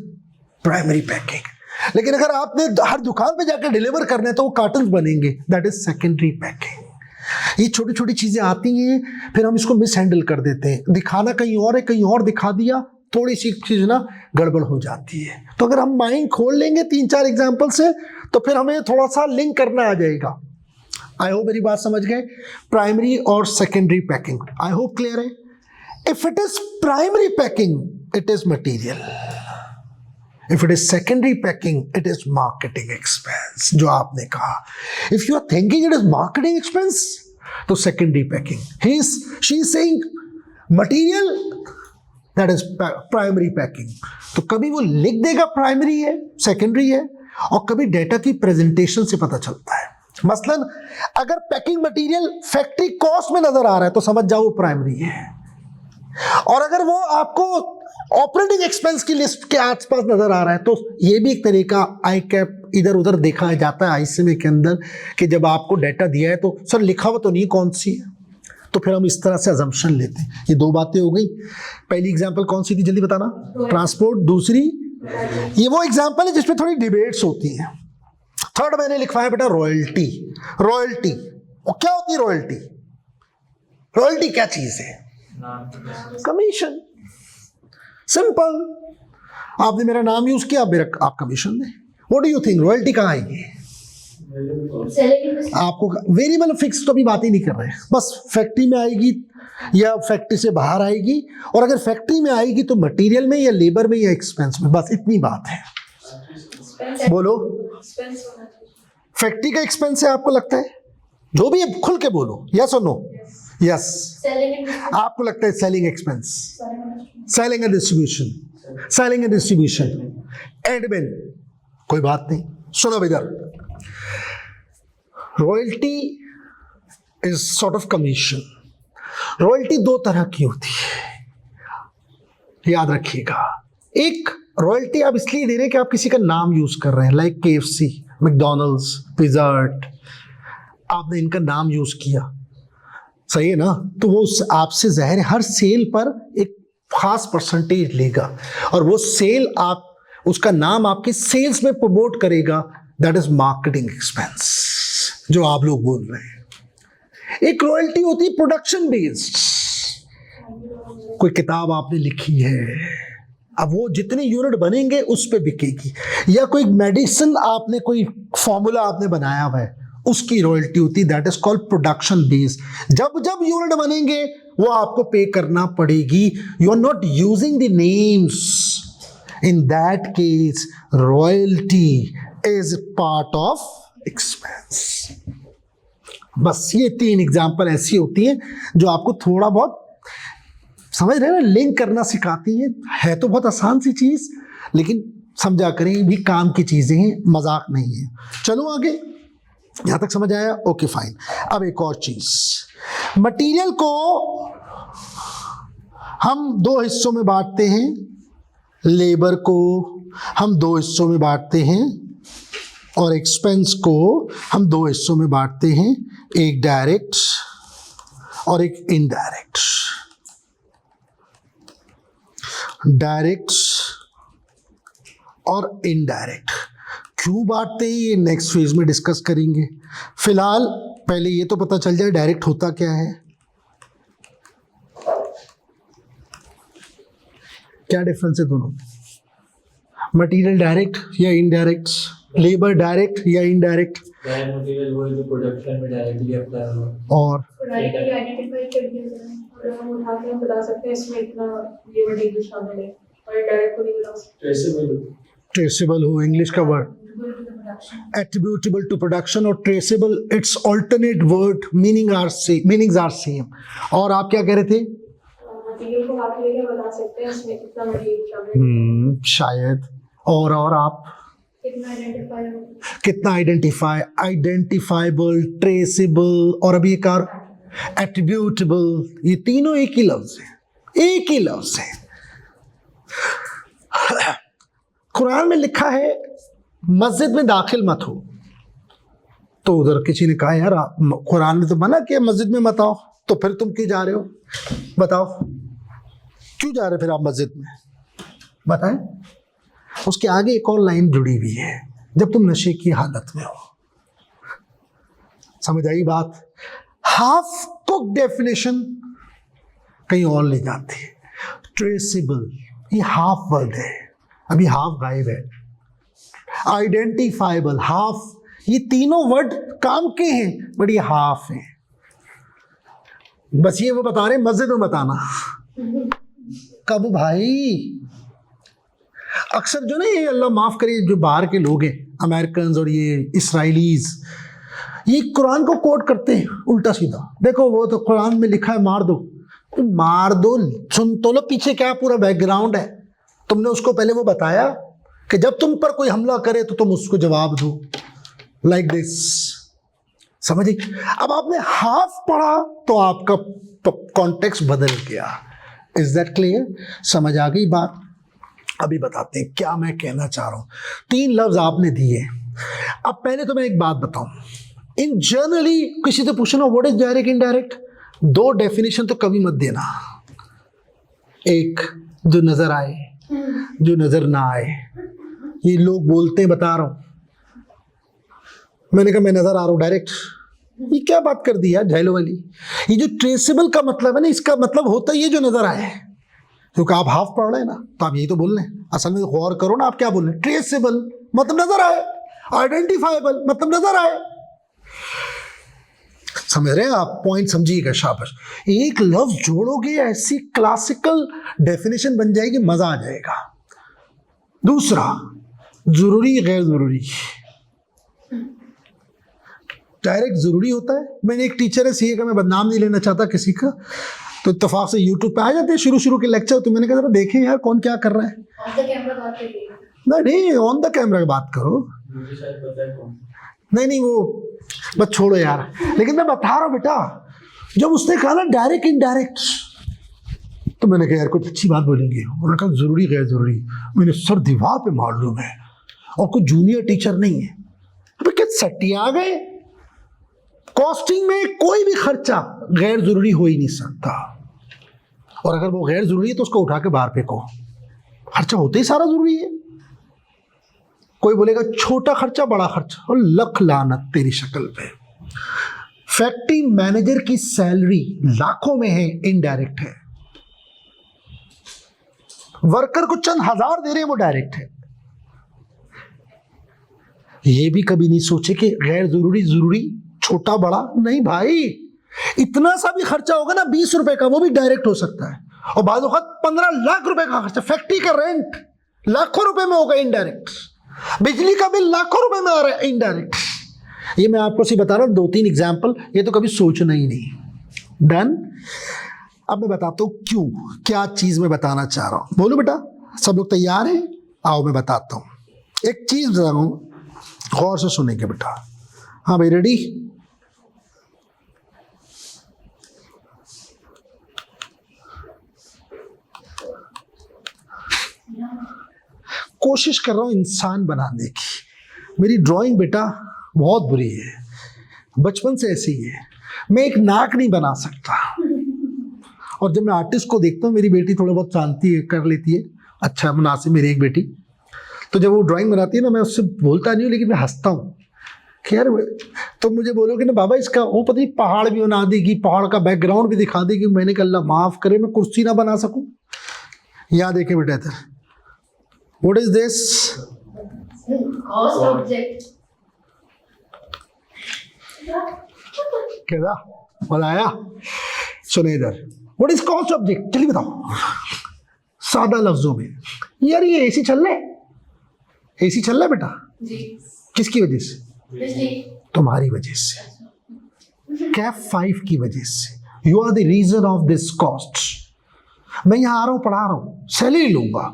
प्राइमरी पैकिंग। लेकिन अगर आपने हर दुकान पे जाकर डिलीवर करना है तो वो कार्टन बनेंगे, दैट इज सेकेंडरी पैकिंग। ये छोटी छोटी चीजें आती हैं, फिर हम इसको मिस हैंडल कर देते हैं। दिखाना कहीं और है, कहीं और दिखा दिया, थोड़ी सी चीज ना गड़बड़ हो जाती है। तो अगर हम माइंड खोल लेंगे 3-4 एग्जाम्पल से, तो फिर हमें थोड़ा सा लिंक करना आ जाएगा। आई होप मेरी बात समझ गए। प्राइमरी और secondary packing, I hope clear है। If it is primary packing, it is material. If it is secondary packing, it is marketing expense. जो आपने कहा, if you are thinking it is marketing expense, तो secondary packing. She is saying material, that is primary packing. तो कभी वो लिख देगा primary है, secondary है, और कभी डेटा की प्रेजेंटेशन से पता चलता है। मसलन अगर पैकिंग मटेरियल फैक्ट्री कॉस्ट में नजर आ रहा है तो समझ जाओ वो प्राइमरी है, और अगर वो आपको ऑपरेटिंग एक्सपेंस की लिस्ट के आसपास नजर आ रहा है तो ये भी एक तरीका आई कैप इधर उधर देखा जाता है आईसीएमए के अंदर, कि जब आपको डाटा दिया है तो सर लिखा हुआ तो नहीं कौन सी है, तो फिर हम इस तरह से अजम्पशन लेते हैं। ये दो बातें हो गई। पहली एग्जांपल कौन सी थी, जल्दी बताना? ट्रांसपोर्ट। दूसरी, ये वो एग्जांपल है जिसमें थोड़ी डिबेट्स होती हैं। थर्ड मैंने लिखवाया बेटा रॉयल्टी। रॉयल्टी और क्या होती है? रॉयल्टी, रॉयल्टी क्या चीज है? कमीशन। सिंपल, आपने मेरा नाम यूज किया, आप कमीशन दें। What do you think, royalty कहाँ आएगी? आपको वेरिएबल फिक्स तो अभी बात ही नहीं कर रहे हैं, बस फैक्ट्री में आएगी या फैक्ट्री से बाहर आएगी, और अगर फैक्ट्री में आएगी तो मटेरियल में या लेबर में या एक्सपेंस में, बस इतनी बात है। बोलो, फैक्ट्री का एक्सपेंस है आपको लगता है? जो भी है खुल के बोलो, यस और नो? यस, सेलिंग एंड आपको लगता है selling expense, selling and distribution, selling and distribution, admin, कोई बात नहीं। सुनो इधर, royalty is sort of commission. Royalty दो तरह की होती है, याद रखिएगा। एक रॉयल्टी आप इसलिए दे रहे हैं कि आप किसी का नाम यूज कर रहे हैं, लाइक KFC, मैकडोनल्ड्स, पिज़्ज़ा हट, आपने इनका नाम यूज किया, सही है ना, तो वो आपसे ज़ाहिर है हर सेल पर एक खास परसेंटेज लेगा, और वो सेल आप उसका नाम आपके सेल्स में प्रमोट करेगा, दैट इज मार्केटिंग एक्सपेंस, जो आप लोग बोल रहे हैं। एक रॉयल्टी होती है प्रोडक्शन बेस्ड, कोई किताब आपने लिखी है, अब वो जितने यूनिट बनेंगे उस पे बिकेगी, या कोई मेडिसिन आपने, कोई फॉर्मूला आपने बनाया हुआ है, उसकी रॉयल्टी होती है, that is called production based. जब जब यूनिट बनेंगे वो आपको पे करना पड़ेगी। You are not using the names, in that case royalty is part of expense. बस ये 3 एग्जाम्पल ऐसी होती हैं जो आपको थोड़ा बहुत समझ रहे हैं ना, लिंक करना सिखाती है तो बहुत आसान सी चीज, लेकिन समझा करें भी काम की चीजें हैं, मजाक नहीं है। चलो आगे, यहां तक समझ आया? Okay fine. अब एक और चीज, मटेरियल को हम 2 हिस्सों में बांटते हैं, लेबर को हम 2 हिस्सों में बांटते हैं, और एक्सपेंस को हम 2 हिस्सों में बांटते हैं, एक डायरेक्ट और एक इनडायरेक्ट। डायरेक्ट और इनडायरेक्ट क्यों बांटते हैं, ये नेक्स्ट फेज में डिस्कस करेंगे। फिलहाल पहले ये तो पता चल जाए डायरेक्ट होता क्या है। क्या डिफरेंस है दोनों, मटेरियल डायरेक्ट या इनडायरेक्ट, लेबर डायरेक्ट या इनडायरेक्ट? डायरेक्ट मटेरियल वो है जो प्रोडक्शन में डायरेक्टली अप्लाई होगा, और डायरेक्टली आइडेंटिफाई कर दिया जाए, और हम उठा के हम बता सकते हैं इसमें इतना ये मटेरियल शामिल है, और डायरेक्ट को नहीं बता सकते। ट्रेसेबल, ट्रेसेबल हो इंग्लिश का वर्ड, attributable to production, और traceable its alternate word meanings are same। और आप क्या कह रहे थे? मटेरियल को हाथ लेके बता सकते हैं इसमें कितना मटेरियल शामिल है। शायद। और आप कितना आइडेंटिफाई हो, कितना आइडेंटिफाई, आइडेंटिफाइबल, ट्रेसेबल, और अभी एक और एट्रीब्यूटेबल, ये तीनों एक ही लफ्ज है, एक ही लफ्ज है। कुरान में लिखा है मस्जिद में दाखिल मत हो, तो उधर किसी ने कहा यार कुरान में तो मना किया मस्जिद में मत आओ, तो फिर तुम क्यों जा रहे हो, बताओ क्यों जा रहे फिर आप मस्जिद में, बताएं। उसके आगे एक और लाइन जुड़ी हुई है, जब तुम नशे की हालत में हो। समझ आई बात? हाफ कुक डेफिनेशन कहीं और ले जाती है। ट्रेसेबल, ये हाफ वर्ड है, अभी हाफ गायब है। आइडेंटिफाइबल, हाफ, ये तीनों वर्ड काम के हैं, बट ये हाफ है। बस ये वो बता रहे मस्जिद में बताना कब भाई। अक्सर जो ना ये अल्लाह माफ करे जो बाहर के लोग हैं, अमेरिकन और ये इसराइलीज, ये कुरान को कोट करते हैं उल्टा सीधा। देखो वो तो कुरान में लिखा है मार दो, तो मार दो, सुन तो लो पीछे क्या पूरा बैकग्राउंड है। तुमने उसको पहले वो बताया कि जब तुम पर कोई हमला करे तो तुम उसको जवाब दो, लाइक दिस। समझिए? अब आपने हाफ पढ़ा तो आपका कॉन्टेक्स्ट बदल गया। Is that clear? समझ आ गई बात? अभी बताते हैं क्या मैं कहना चाह रहा हूं। 3 लफ्ज आपने दिए। अब पहले तो मैं एक बात बताऊं, इन जनरली किसी से पूछना what is direct indirect, 2 definition तो कभी मत देना। एक जो नजर आए, जो नजर ना आए। ये लोग बोलते हैं, बता रहा हूं, मैंने कहा मैं नजर आ रहा हूं डायरेक्ट, ये क्या बात कर दी यार झैलो वाली। ये जो ट्रेसेबल का मतलब है ना, इसका मतलब होता है ये जो नजर आए, क्योंकि आप हाफ पढ़ रहे हैं ना, तो आप यही तो बोल रहे हैं। असल में गौर करो ना, आप क्या बोल रहे हैं। ट्रेसेबल मतलब नजर आए, आइडेंटिफाइबल मतलब नजर आए। समझ रहे हैं आप? पॉइंट समझिएगा, शाबाश। एक लफ्ज जोड़ोगे ऐसी क्लासिकल डेफिनेशन बन जाएगी, मजा आ जाएगा। दूसरा, जरूरी गैर जरूरी। डायरेक्ट जरूरी होता है? मैंने एक टीचर है सीए का, मैं बदनाम नहीं लेना चाहता किसी का, तो इत्तेफाक से यूट्यूब पे आ जाते हैं शुरू के लेक्चर, तो मैंने कहा जरा देखें यार कौन क्या कर रहा है। ऑन द कैमरा बात करिए। नहीं ऑन द कैमरा की बात करो। मुझे शायद पता है कौन। नहीं वो बस छोड़ो यार, लेकिन मैं बता रहा हूँ बेटा, जब उसने कहा ना डायरेक्ट इनडायरेक्ट, तो मैंने कहा यार कुछ अच्छी बात बोलेंगे। उन्होंने कहा जरूरी गैर जरूरी। मैंने सर दीवार पे मार लूँ मैं, और कोई जूनियर टीचर नहीं है। अबे क्या सटिया गए? कॉस्टिंग में कोई भी खर्चा गैर जरूरी हो ही नहीं सकता, और अगर वो गैर जरूरी है तो उसको उठा के बाहर फेंको। खर्चा होते ही सारा जरूरी है। कोई बोलेगा छोटा खर्चा बड़ा खर्चा, और लख लानत तेरी शक्ल पे। फैक्ट्री मैनेजर की सैलरी लाखों में है, इनडायरेक्ट है। वर्कर को चंद हजार दे रहे हैं, वो डायरेक्ट है। ये भी कभी नहीं सोचे कि गैर जरूरी जरूरी, छोटा बड़ा नहीं भाई। इतना सा भी खर्चा होगा ना 20 रुपए का, वो भी डायरेक्ट हो सकता है। और बाद वक्त 15 लाख रुपए का खर्चा, फैक्ट्री का रेंट लाखों रुपए में होगा इनडायरेक्ट, बिजली का बिल लाखों रुपए में आ रहा है इनडायरेक्ट। ये मैं आपको सी बता रहा हूं 2-3 एग्जाम्पल, ये तो कभी सोचना ही नहीं। डन। अब मैं बताता हूं क्यों, क्या चीज मैं बताना चाह रहा हूं। बोलो बेटा, सब लोग तैयार हैं? आओ मैं बताता हूं। एक चीज बता रहा हूं, गौर से सुनेंगे बेटा। हाँ भाई रेडी? कोशिश कर रहा हूं इंसान बनाने की। मेरी ड्राइंग बेटा बहुत बुरी है, बचपन से ऐसी ही है। मैं एक नाक नहीं बना सकता, और जब मैं आर्टिस्ट को देखता हूँ, मेरी बेटी थोड़ा बहुत जानती है, कर लेती है अच्छा मुनासिब, मेरी एक बेटी, तो जब वो ड्राइंग बनाती है ना, मैं उससे बोलता नहीं हूँ, लेकिन मैं हंसता हूँ कि यार, तो मुझे बोलोगे ना बाबा इसका वो पता नहीं पहाड़ भी बना देगी, पहाड़ का बैकग्राउंड भी दिखा देगी। मैंने कहा अल्लाह माफ करे मैं कुर्सी ना बना सकूं। यहाँ देखे बेटा इधर, what is this? Cost object. क्या बताया? सुने इधर, व्हाट इज कॉस्ट ऑब्जेक्ट? चलिए बताओ सादा लफ्जों में। यार ये एसी चल रहा है, एसी चल रहा है बेटा, जी। किसकी वजह से? बिजली। तुम्हारी वजह से, कैफ 5 की वजह से। You are the reason of this cost. मैं यहाँ आ रहा हूँ, पढ़ा रहा हूँ, सैलरी लूंगा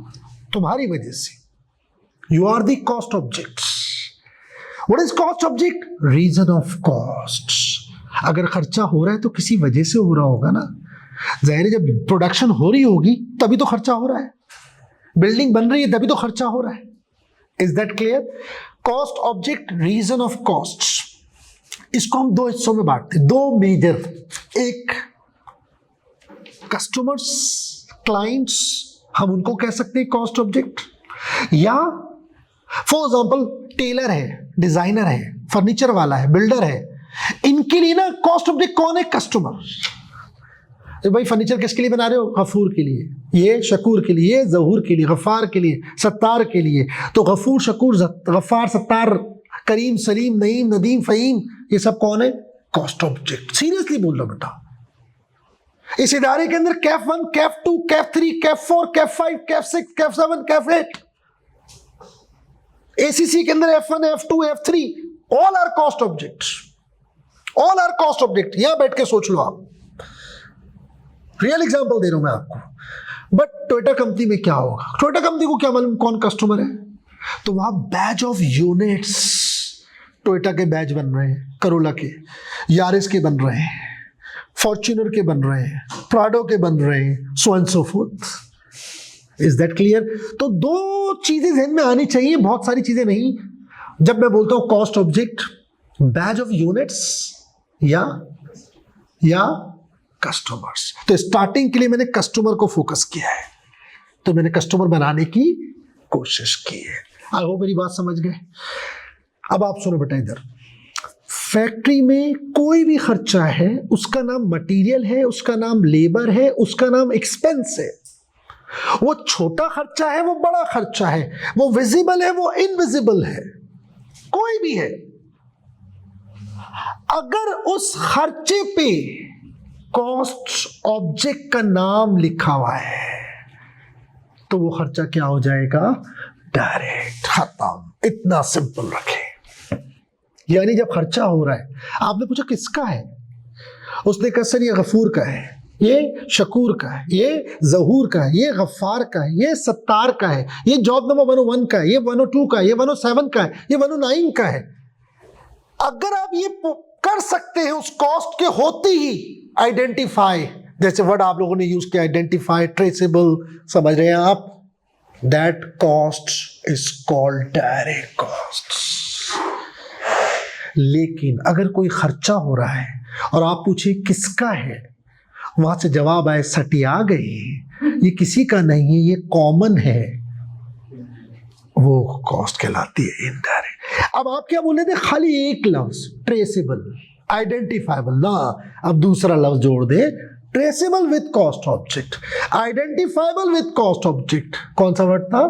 तुम्हारी वजह से। You are the cost object. What is cost object? Reason of cost. अगर खर्चा हो रहा है तो किसी वजह से हो रहा होगा ना। जाहिर है जब प्रोडक्शन हो रही होगी तभी तो खर्चा हो रहा है, बिल्डिंग बन रही है तभी तो खर्चा हो रहा है। Is that clear? Cost object, reason of cost. इसको हम 2 हिस्सों में बांटते हैं, 2 मेजर। एक कस्टमर्स, क्लाइंट्स, हम उनको कह सकते हैं कॉस्ट ऑब्जेक्ट। या फॉर एग्जांपल टेलर है, डिजाइनर है, फर्नीचर वाला है, बिल्डर है, इनके लिए ना कॉस्ट ऑब्जेक्ट कौन है? कस्टमर। भाई फर्नीचर किसके लिए बना रहे हो? गफूर के लिए, ये शकूर के लिए, ये जहूर के लिए, गफ्फार के लिए, सत्तार के लिए। तो गफूर, शकूर, गफ्फार, सत्तार, करीम, सलीम, नईम, नदीम, फ़हीम, ये सब कौन है? Cost object. सीरियसली बोल रहा बेटा। इस इदारे के अंदर CAF 1, CAF 2, CAF 3, CAF 4, CAF 5, CAF 6, CAF 7, CAF 8, ACC के अंदर F1, F2, F3, all are cost object. All are cost object. यहां बैठ के सोच लो आप, रियल एग्जांपल दे रहा हूं मैं आपको। बट टोयोटा कंपनी में क्या होगा? टोयोटा कंपनी को क्या मालूम कौन कस्टमर है? तो वहां बैच ऑफ यूनिट्स, टोयोटा के बैच बन रहे हैं, करोला के, यारिस के बन रहे हैं, फॉर्च्यूनर के बन रहे हैं, प्राडो के बन रहे हैं, सो and so fourth. Is that clear? तो 2 चीजें ध्यान में आनी चाहिए, बहुत सारी चीजें नहीं। जब मैं बोलता हूं cost object, batch of units या कस्टमर्स। तो स्टार्टिंग के लिए मैंने कस्टमर को फोकस किया है, तो मैंने कस्टमर बनाने की कोशिश की है। आई होप मेरी बात समझ गए। अब आप सुनो बेटा इधर, फैक्ट्री में कोई भी खर्चा है, उसका नाम मटेरियल है, उसका नाम लेबर है, उसका नाम एक्सपेंस है। वो छोटा खर्चा है, वो बड़ा खर्चा है, वो विजिबल है, वो इनविजिबल है, कोई भी है। अगर उस खर्चे पे कॉस्ट ऑब्जेक्ट का नाम लिखा हुआ है तो वो खर्चा क्या हो जाएगा? डायरेक्ट, खत्म। इतना सिंपल रखें। यानी जब खर्चा हो रहा है, आपने पूछा किसका है, उसने कहा सर ये गफूर का है, ये शकूर का है, ये जहूर का है, ये गफ्फार का है, ये सत्तार का है, ये जॉब नंबर 101 का है, ये 102 का है, ये 107 का है, ये 109 का है। अगर आप ये कर सकते हैं उस कॉस्ट के होती ही आइडेंटिफाई, जैसे वर्ड आप लोगों ने यूज किया आइडेंटिफाई, ट्रेसेबल, समझ रहे हैं आप, that cost is called direct cost. लेकिन अगर कोई खर्चा हो रहा है और आप पूछे किसका है, वहां से जवाब आए सटिया गए, ये किसी का नहीं है, ये कॉमन है, वो कॉस्ट कहलाती है इनडायरेक्ट। अब आप क्या बोले थे, खाली एक लफ्ज ट्रेसेबल, आइडेंटिफाइबल ना, अब दूसरा लफ्ज जोड़ दे, traceable with cost object, identifiable with cost object. कौन सा वर्ड था?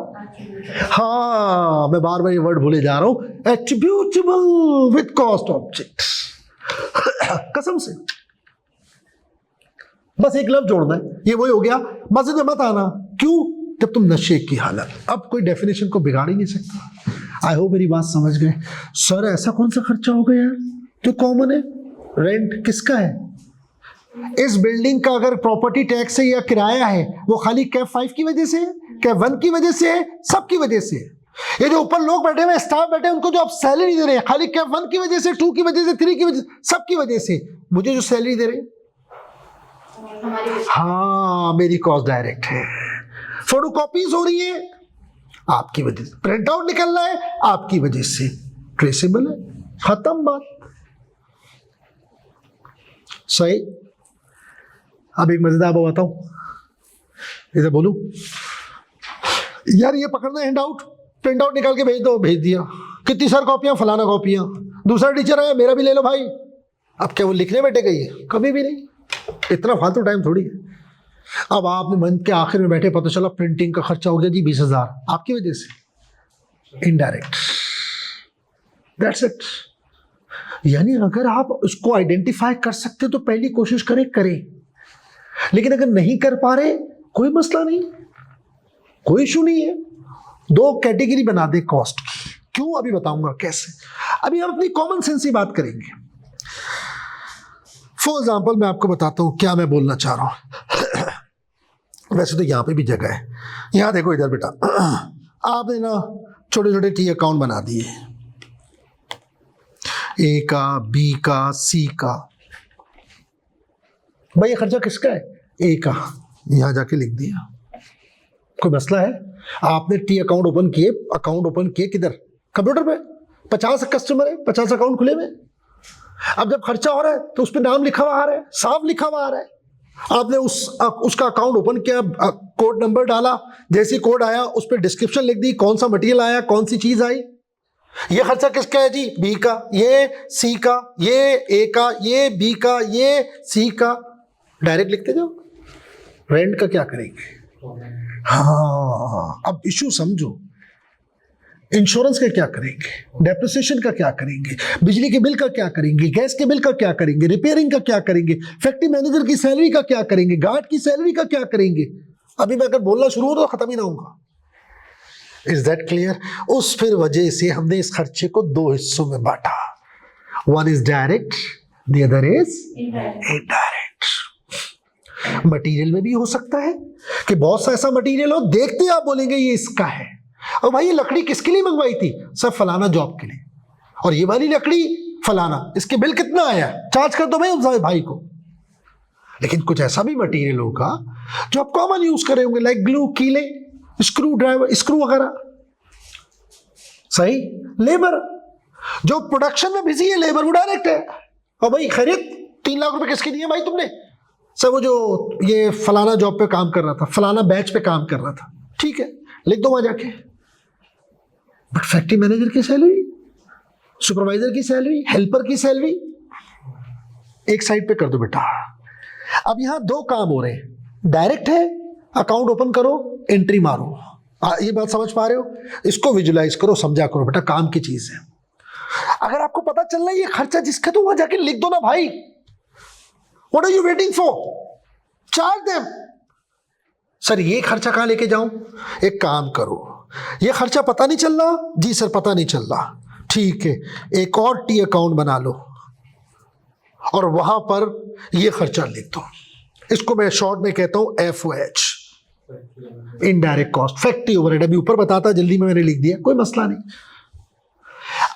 हाँ, मैं बार बार ये वर्ड भूले जा रहा हूं, एट्रीब्यूटेबल विद कॉस्ट ऑब्जेक्ट। कसम से बस एक लफ्ज जोड़ना है, ये वही हो गया। मस्जिद में मत आना, क्यों? जब तुम नशे की हालत। अब कोई डेफिनेशन को बिगाड़ ही नहीं सकता। आई होप मेरी बात समझ गए। सर ऐसा कौन सा खर्चा हो गया जो कॉमन है? रेंट किसका है? इस बिल्डिंग का अगर प्रॉपर्टी टैक्स है या किराया है, वो खाली कैप 5 की वजह से, कैप 1 की वजह से, सबकी वजह से। ये जो ऊपर लोग बैठे हुए स्टाफ बैठे हैं, उनको जो आप सैलरी दे रहे हैं, खाली कैप 1 की वजह से, 2 की वजह से, 3 की वजह से, सबकी वजह से मुझे जो सैलरी दे रहे हैं, हाँ मेरी कॉस्ट डायरेक्ट है। फोटो कॉपीज हो रही है आपकी वजह से, प्रिंट आउट निकल रहा है आपकी वजह से, ट्रेसेबल है, खत्म बात। सही। अब एक मजेदार बात बताऊं, इधर बोलूं यार, ये पकड़ना हैंड आउट, प्रिंट आउट निकाल के भेज दो, भेज दिया, कितनी सारी कॉपियां, फलाना कॉपियां, दूसरा टीचर आया, मेरा भी ले लो भाई। अब क्या वो लिखने बैठे गई है? कभी भी नहीं, इतना फालतू टाइम थोड़ी है। अब आपने मंथ के आखिर में बैठे, पता चला प्रिंटिंग का खर्चा हो गया जी 20,000 आपकी वजह से, इनडायरेक्ट, दैट्स इट। यानी अगर आप उसको आइडेंटिफाई कर सकते तो पहली कोशिश करें। लेकिन अगर नहीं कर पा रहे, कोई मसला नहीं, कोई इशू नहीं है। 2 कैटेगरी बना दे कॉस्ट की। क्यों? अभी बताऊंगा कैसे। अभी हम अपनी कॉमन सेंस की बात करेंगे। फॉर एग्जाम्पल मैं आपको बताता हूं क्या मैं बोलना चाह रहा हूं। वैसे तो यहां पे भी जगह है, यहां देखो इधर बेटा, आपने ना छोटे छोटे टी अकाउंट बना दिए, ए का, बी का, सी का। भाई ये खर्चा किसका है? ए का, यहां जाके लिख दिया। कोई मसला है? आपने टी अकाउंट ओपन किए किधर? कंप्यूटर पे। 50 कस्टमर है, 50 अकाउंट खुले हुए। अब जब खर्चा हो रहा है तो उस पर नाम लिखा हुआ आ रहा है, साफ लिखा हुआ आ रहा है। आपने उसका अकाउंट ओपन किया, कोड नंबर डाला, जैसे कोड आया उस पर डिस्क्रिप्शन लिख दी, कौन सा मटेरियल आया, कौन सी चीज आई। ये खर्चा किसका है जी? बी का, ये सी का, ये ए का, ये बी का, ये सी का। डायरेक्ट लिखते जाओ। रेंट का क्या करेंगे? हाँ, अब इशू समझो। इंश्योरेंस का क्या करेंगे? डेप्रिसिएशन का क्या करेंगे? बिजली के बिल का क्या करेंगे? गैस के बिल का क्या करेंगे? रिपेयरिंग का क्या करेंगे? फैक्ट्री मैनेजर की सैलरी का क्या करेंगे? गार्ड की सैलरी का क्या करेंगे? अभी मैं अगर बोलना शुरू हो तो खत्म ही ना होगा। Is that clear? उस फिर वजह से हमने इस खर्चे को 2 हिस्सों में बांटा। One is direct, the other is indirect. Material में भी हो सकता है कि बहुत सा ऐसा मटेरियल हो, देखते आप बोलेंगे ये इसका है। और भाई ये लकड़ी किसके लिए मंगवाई थी? सब फलाना जॉब के लिए। और ये वाली लकड़ी फलाना, इसके बिल कितना आया, चार्ज कर दो भाई उस भाई को। लेकिन कुछ ऐसा भी मटेरियल होगा जो आप कॉमन यूज करे होंगे, लाइक ग्लू, कीले, स्क्रू ड्राइवर, स्क्रू वगैरह। सही। लेबर, जो प्रोडक्शन में बिजी है लेबर, वो डायरेक्ट है। और भाई खरीद 3 लाख रुपए किसके दिए भाई तुमने? सर वो जो ये फलाना जॉब पे काम कर रहा था, फलाना बैच पे काम कर रहा था। ठीक है, लिख दो वहां जाके। बट फैक्ट्री मैनेजर की सैलरी, सुपरवाइजर की सैलरी, हेल्पर की सैलरी एक साइड पे कर दो बेटा। अब यहां 2 काम हो रहे हैं। डायरेक्ट है, अकाउंट ओपन करो, एंट्री मारो। ये बात समझ पा रहे हो? इसको विजुलाइज करो, समझा करो बेटा, काम की चीज है। अगर आपको पता चल रहा है ये खर्चा जिसका, तो वहां जाके लिख दो ना भाई। What are you waiting for? Charge them. Sir ये खर्चा कहाँ लेके जाऊं? एक काम करो, ये खर्चा पता नहीं चल रहा जी? सर पता नहीं चल रहा। ठीक है, एक और टी अकाउंट बना लो और वहां पर ये खर्चा लिख दो। इसको मैं शॉर्ट में कहता हूं FOH, indirect cost, factory overhead. अभी ऊपर बताता, जल्दी में मैंने लिख दिया, कोई मसला नहीं।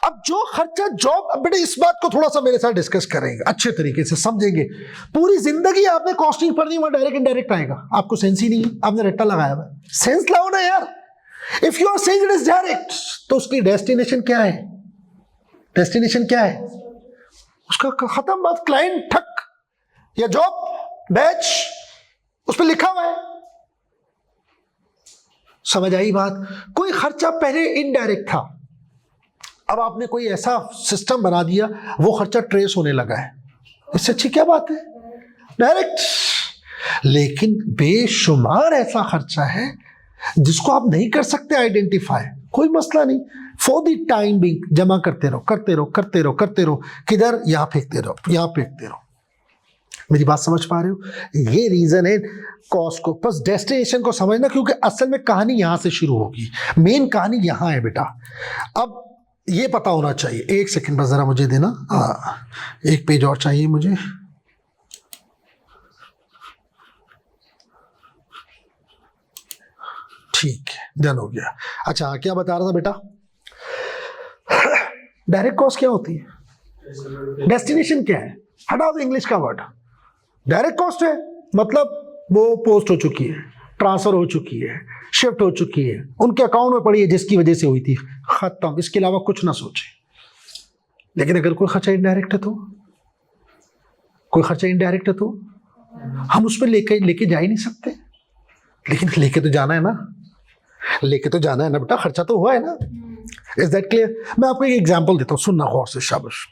अब जो खर्चा जॉब, अब बेटे इस बात को थोड़ा सा मेरे साथ डिस्कस करेंगे, अच्छे तरीके से समझेंगे। पूरी जिंदगी आपने कॉस्टिंग पढ़नी, वहां डायरेक्ट इनडायरेक्ट आएगा, आपको सेंस ही नहीं है, आपने रट्टा लगाया हुआ। सेंस लाओ ना यार। If you are saying it is direct, तो उसकी डेस्टिनेशन क्या है? डेस्टिनेशन क्या है उसका? खत्म बात, क्लाइंट ठक या जॉब बैच उस पर लिखा हुआ है। समझ आई बात? कोई खर्चा पहले इनडायरेक्ट था, अब आपने कोई ऐसा सिस्टम बना दिया, वो खर्चा ट्रेस होने लगा है। इससे अच्छी क्या बात है? डायरेक्ट। लेकिन बेशुमार ऐसा खर्चा है जिसको आप नहीं कर सकते आइडेंटिफाई, कोई मसला नहीं, फॉर द टाइम बिंग जमा करते रहो, करते रहो, करते रहो, करते रहो। किधर? यहां फेंकते रहो, यहां फेंकते रहो। मेरी बात समझ पा रहे हो? ये रीजन है कॉस्ट को, बस डेस्टिनेशन को समझना, क्योंकि असल में कहानी यहां से शुरू होगी, मेन कहानी यहां है बेटा। अब ये पता होना चाहिए। एक सेकंड बस जरा मुझे देना, एक पेज और चाहिए मुझे। ठीक है, डन हो गया। अच्छा, क्या बता रहा था बेटा? डायरेक्ट कॉस्ट क्या होती है? डेस्टिनेशन क्या है? हटाओ दो इंग्लिश का वर्ड। डायरेक्ट कॉस्ट है मतलब वो पोस्ट हो चुकी है, ट्रांसफर हो चुकी है, शिफ्ट हो चुकी है, उनके अकाउंट में पड़ी है जिसकी वजह से हुई थी, खत्म। इसके अलावा कुछ ना सोचे। लेकिन अगर कोई खर्चा इनडायरेक्ट है तो, कोई खर्चा इनडायरेक्ट है तो हम उस पर लेके जा ही नहीं सकते। लेकिन लेके तो जाना है ना, लेके तो जाना है ना बेटा, खर्चा तो हुआ है ना। Is that clear? मैं आपको एक एग्जांपल देता हूँ, सुनना गौर से, शाबाश।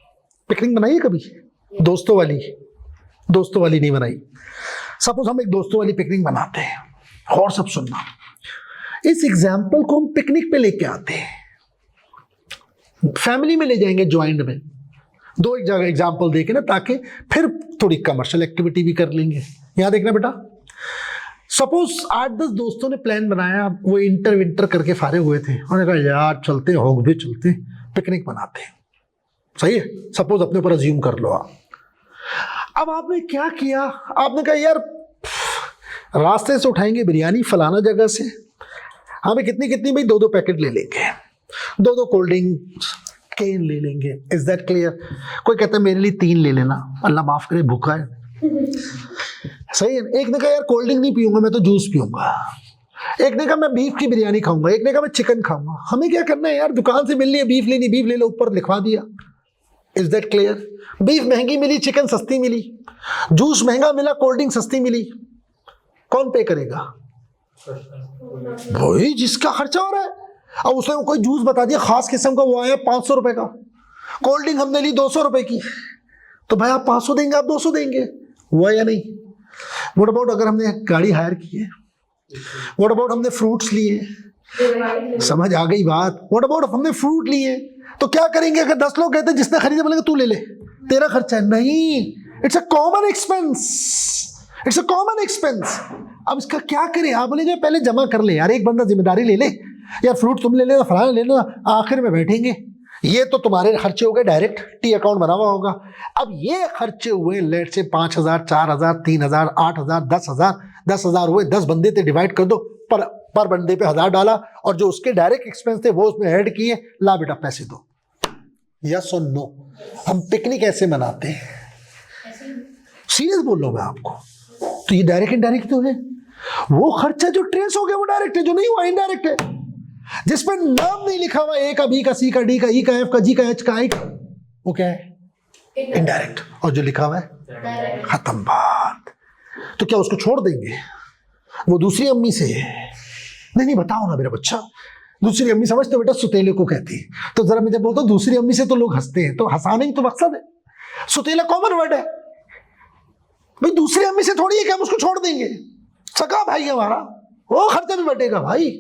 पिकनिक बनाई है कभी? दोस्तों वाली? दोस्तों वाली नहीं बनाई। सपोज हम एक दोस्तों वाली पिकनिक बनाते हैं, और सब सुनना, इस एग्जाम्पल को हम पिकनिक पे लेके आते हैं, फैमिली में ले जाएंगे, ज्वाइंट में। दो एक जगह एग्जाम्पल देके ना, ताकि फिर थोड़ी कमर्शियल एक्टिविटी भी कर लेंगे। यहां देखना बेटा, सपोज 8-10 दोस्तों ने प्लान बनाया, वो इंटर करके फारे हुए थे, उन्होंने कहा यार चलते, होग भी चलते, पिकनिक बनाते हैं। सही है? सपोज अपने ऊपर अज्यूम कर लो आप। अब आपने क्या किया? आपने कहा यार रास्ते से उठाएंगे बिरयानी फलाना जगह से, हमें कितनी कितनी भाई 2-2 पैकेट ले लेंगे, 2-2 कोल्ड ड्रिंक केन ले लेंगे। Is that clear? कोई कहता है मेरे लिए 3 ले लेना, अल्लाह माफ करे भूखा है। सही है? एक ने कहा यार कोल्ड ड्रिंक नहीं पीऊंगा, मैं तो जूस पीऊंगा। एक ने कहा मैं बीफ की बिरयानी खाऊंगा, एक ने कहा मैं चिकन खाऊंगा। हमें क्या करना है यार? दुकान से मिलनी है, बीफ लेनी, बीफ ले लो, ऊपर लिखवा दिया। Is that clear? बीफ महंगी मिली, चिकन सस्ती मिली, जूस महंगा मिला, कोल्ड ड्रिंक सस्ती मिली, कौन पे करेगा? वही जिसका खर्चा हो रहा है। अब उसने कोई जूस बता दिया खास किस्म का, वो आया 500 रुपए का, कोल्ड ड्रिंक हमने ली 200 रुपए की, तो भाई आप 500 देंगे, आप 200 देंगे, हुआ या नहीं? व्हाट अबाउट अगर हमने गाड़ी हायर की है? व्हाट अबाउट हमने फ्रूट्स लिए? समझ आ गई बात? व्हाट अबाउट हमने फ्रूट लिए, तो क्या करेंगे? अगर 10 लोग कहते हैं जिसने खरीदे, बोलेंगे तू ले ले, तेरा खर्चा है। नहीं, it's a common expense, it's a common expense. अब इसका क्या करें? आप बोलेंगे पहले जमा कर ले यार, एक बंदा जिम्मेदारी ले ले, यार फ्रूट तुम ले लेना, फलाना ले लेना, आखिर में बैठेंगे। ये तो तुम्हारे खर्चे हो गए, डायरेक्ट टी अकाउंट बना हुआ होगा। अब ये खर्चे हुए लेट से 5,000, 4,000, 3,000, 8,000, 10,000, 10,000 हुए, 10 बंदे थे, डिवाइड कर दो, पर बंदे पे 1,000 डाला, और जो उसके डायरेक्ट एक्सपेंस थे वो उसमें ऐड किए, ला बेटा पैसे दो। यस और नो? हम पिकनिक ऐसे मनाते हैं, सीरियस बोल रहा हूं मैं आपको। तो ये डायरेक्ट इनडायरेक्ट तो है। वो खर्चा जो ट्रेस हो गया वो डायरेक्ट है, जो नहीं हुआ इनडायरेक्ट है। जिस पर नाम नहीं लिखा हुआ, ए का, बी का, सी का, डी का, ई का, एफ का, जी का, एच का, आई का, वो क्या है? इनडायरेक्ट। और जो लिखा हुआ है, खत्म बात। तो क्या उसको छोड़ देंगे? वो दूसरी अम्मी से, नहीं बताओ ना मेरा बच्चा, दूसरी अम्मी समझते बेटा सुतेले को कहती है, तो जरा मैं जब बोलता हूँ दूसरी अम्मी से तो लोग हंसते हैं, तो हंसाने ही तो मकसद है। सुतेला कॉमन वर्ड है भाई, दूसरी अम्मी से थोड़ी है कि हम उसको छोड़ देंगे। सका भाई हमारा, वो खर्चा भी बटेगा भाई,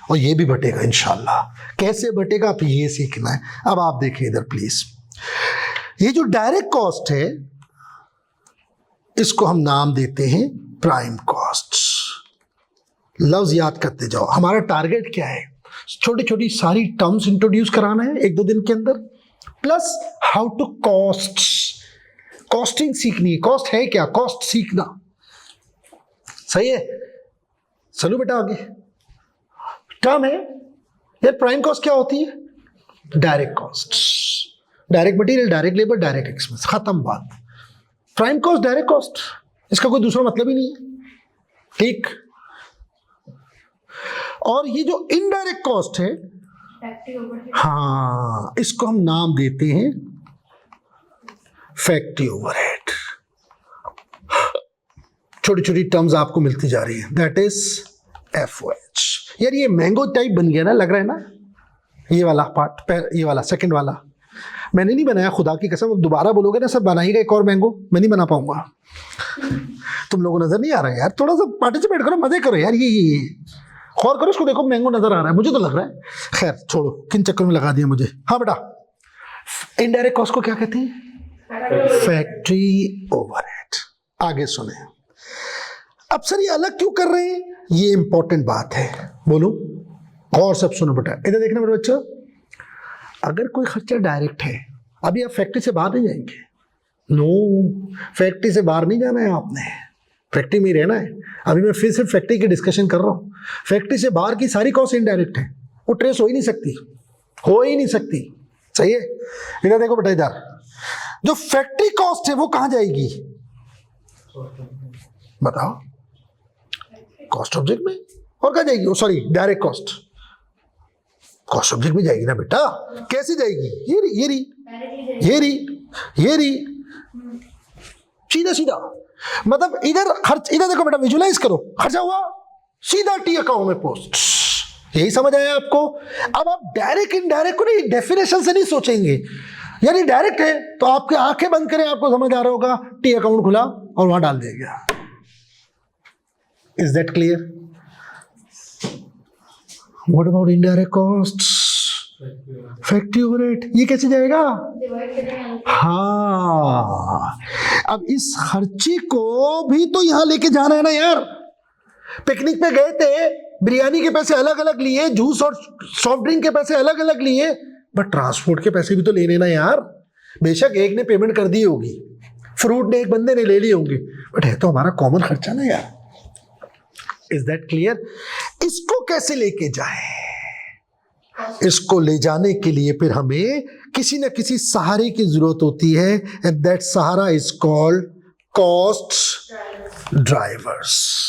और ये भी बटेगा इंशाल्लाह। कैसे बटेगा आप ये सीखना है। अब आप देखें इधर प्लीज, ये जो डायरेक्ट कॉस्ट है इसको हम नाम देते हैं प्राइम कॉस्ट। लफ्ज याद करते जाओ। हमारा टारगेट क्या है? छोटी छोटी सारी टर्म्स इंट्रोड्यूस कराना है 1-2 दिन के अंदर, प्लस हाउ टू कॉस्टिंग सीखनी है। कॉस्ट है क्या, कॉस्ट सीखना। सही है, चलो बेटा आगे। टर्म है यार, प्राइम कॉस्ट क्या होती है? Direct cost, direct material, direct labour, direct expense, खत्म बात। प्राइम कॉस्ट, डायरेक्ट कॉस्ट, इसका कोई दूसरा मतलब ही नहीं है, ठीक। और ये जो इनडायरेक्ट कॉस्ट है, फैक्ट्री ओवरहेड, हाँ, इसको हम नाम देते हैं फैक्ट्री ओवरहेड। छोटी छोटी टर्म्स आपको मिलती जा रही है, दैट इज FOH। यार ये मैंगो टाइप बन गया ना, लग रहा है ना, ये वाला पार्ट, ये वाला सेकंड वाला मैंने नहीं बनाया, खुदा की कसम। अब दोबारा बोलोगे ना, सब बनाइएगा एक और मैंगो, मैं नहीं बना पाऊंगा। तुम लोगों को नजर नहीं आ रहा है यार, थोड़ा सा पार्टिसिपेट करो, मजे करो यार। ये गौर करो इसको, देखो मैंगो नजर आ रहा है, मुझे तो लग रहा है। खैर छोड़ो, किन चक्कर में लगा दिया मुझे। हाँ बेटा, इनडायरेक्ट कॉस्ट को क्या कहते हैं? Factory overhead. आगे सुने। अब सर ये अलग क्यों कर रहे हैं, ये इंपॉर्टेंट बात है, बोलो और सब सुनो बेटा। इधर देखना मेरे बच्चों, अगर कोई खर्चा डायरेक्ट है, अभी आप फैक्ट्री से बाहर नहीं जाएंगे, नो, फैक्ट्री से बाहर नहीं जाना है आपने, फैक्ट्री में ही रहना है। अभी मैं फिर से फैक्ट्री की डिस्कशन कर रहा हूँ। फैक्ट्री से बाहर की सारी कॉस्ट इनडायरेक्ट है, वो ट्रेस हो ही नहीं सकती, हो ही नहीं सकती। सही है, इधर देखो बेटा, इधर जो फैक्ट्री कॉस्ट है वो कहाँ जाएगी बताओ? कॉस्ट ऑब्जेक्ट में। और कहाँ जाएगी? Sorry, direct cost cost object में जाएगी ना बेटा। कैसे जाएगी? ये रही सीधा सीधा। मतलब इधर खर्च, इधर देखो बेटा, विजुलाइज करो, खर्चा हुआ सीधा टी अकाउंट में पोस्ट। यही समझ आया आपको? अब आप डायरेक्ट इनडायरेक्ट को नहीं, डेफिनेशन से नहीं सोचेंगे। यानी डायरेक्ट है तो आपके आंखें बंद करें, आपको समझ आ रहा होगा, टी अकाउंट खुला और वहां डाल देगा। Is that clear? What about indirect costs? Factory overhead, ये कैसे जाएगा? डिवाइड करेंगे। हाँ, अब इस खर्चे को भी तो यहां लेके जाना है ना यार। पिकनिक पे गए थे, बिरयानी के पैसे अलग अलग लिए, जूस और सॉफ्ट ड्रिंक के पैसे अलग अलग लिए, बट ट्रांसपोर्ट के पैसे भी तो लेने ना यार। बेशक एक ने पेमेंट कर दी होगी, फ्रूट ने एक बंदे ने ले लिए होंगे, बट है तो हमारा कॉमन खर्चा ना यार। Is that clear? इसको कैसे लेके जाए? इसको ले जाने के लिए फिर हमें किसी न किसी सहारे की जरूरत होती है, and that Sahara is called cost drivers.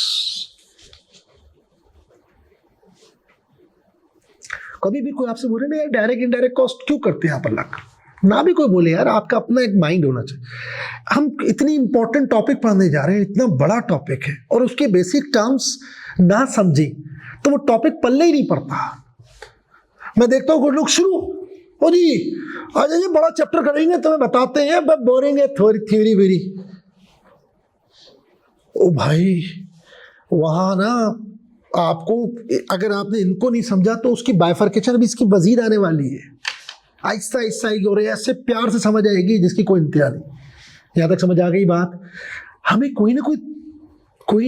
कभी भी कोई आपसे बोले ना यार डायरेक्ट इनडायरेक्ट कॉस्ट क्यों करते हैं आप अलग, ना भी कोई बोले यार, आपका अपना एक माइंड होना चाहिए। हम इतनी इंपॉर्टेंट टॉपिक पढ़ने जा रहे हैं, इतना बड़ा टॉपिक है, और उसके बेसिक टर्म्स ना समझे तो वो टॉपिक पल्ले ही नहीं पड़ता। मैं देखता हूँ कुछ लोग शुरू हो जी, आज ये बड़ा चैप्टर करेंगे तो मैं बताते हैं, बस बोरिंग है, थ्योरी वेरी। ओ भाई, वहाँ ना आपको, अगर आपने इनको नहीं समझा तो उसकी बाइफर्केशन भी इसकी वजीर आने वाली है। आहिस्ता आहिस्ता हो रही है, ऐसे प्यार से समझ आएगी जिसकी कोई इंतजार नहीं। यहाँ तक समझ आ गई बात? हमें कोई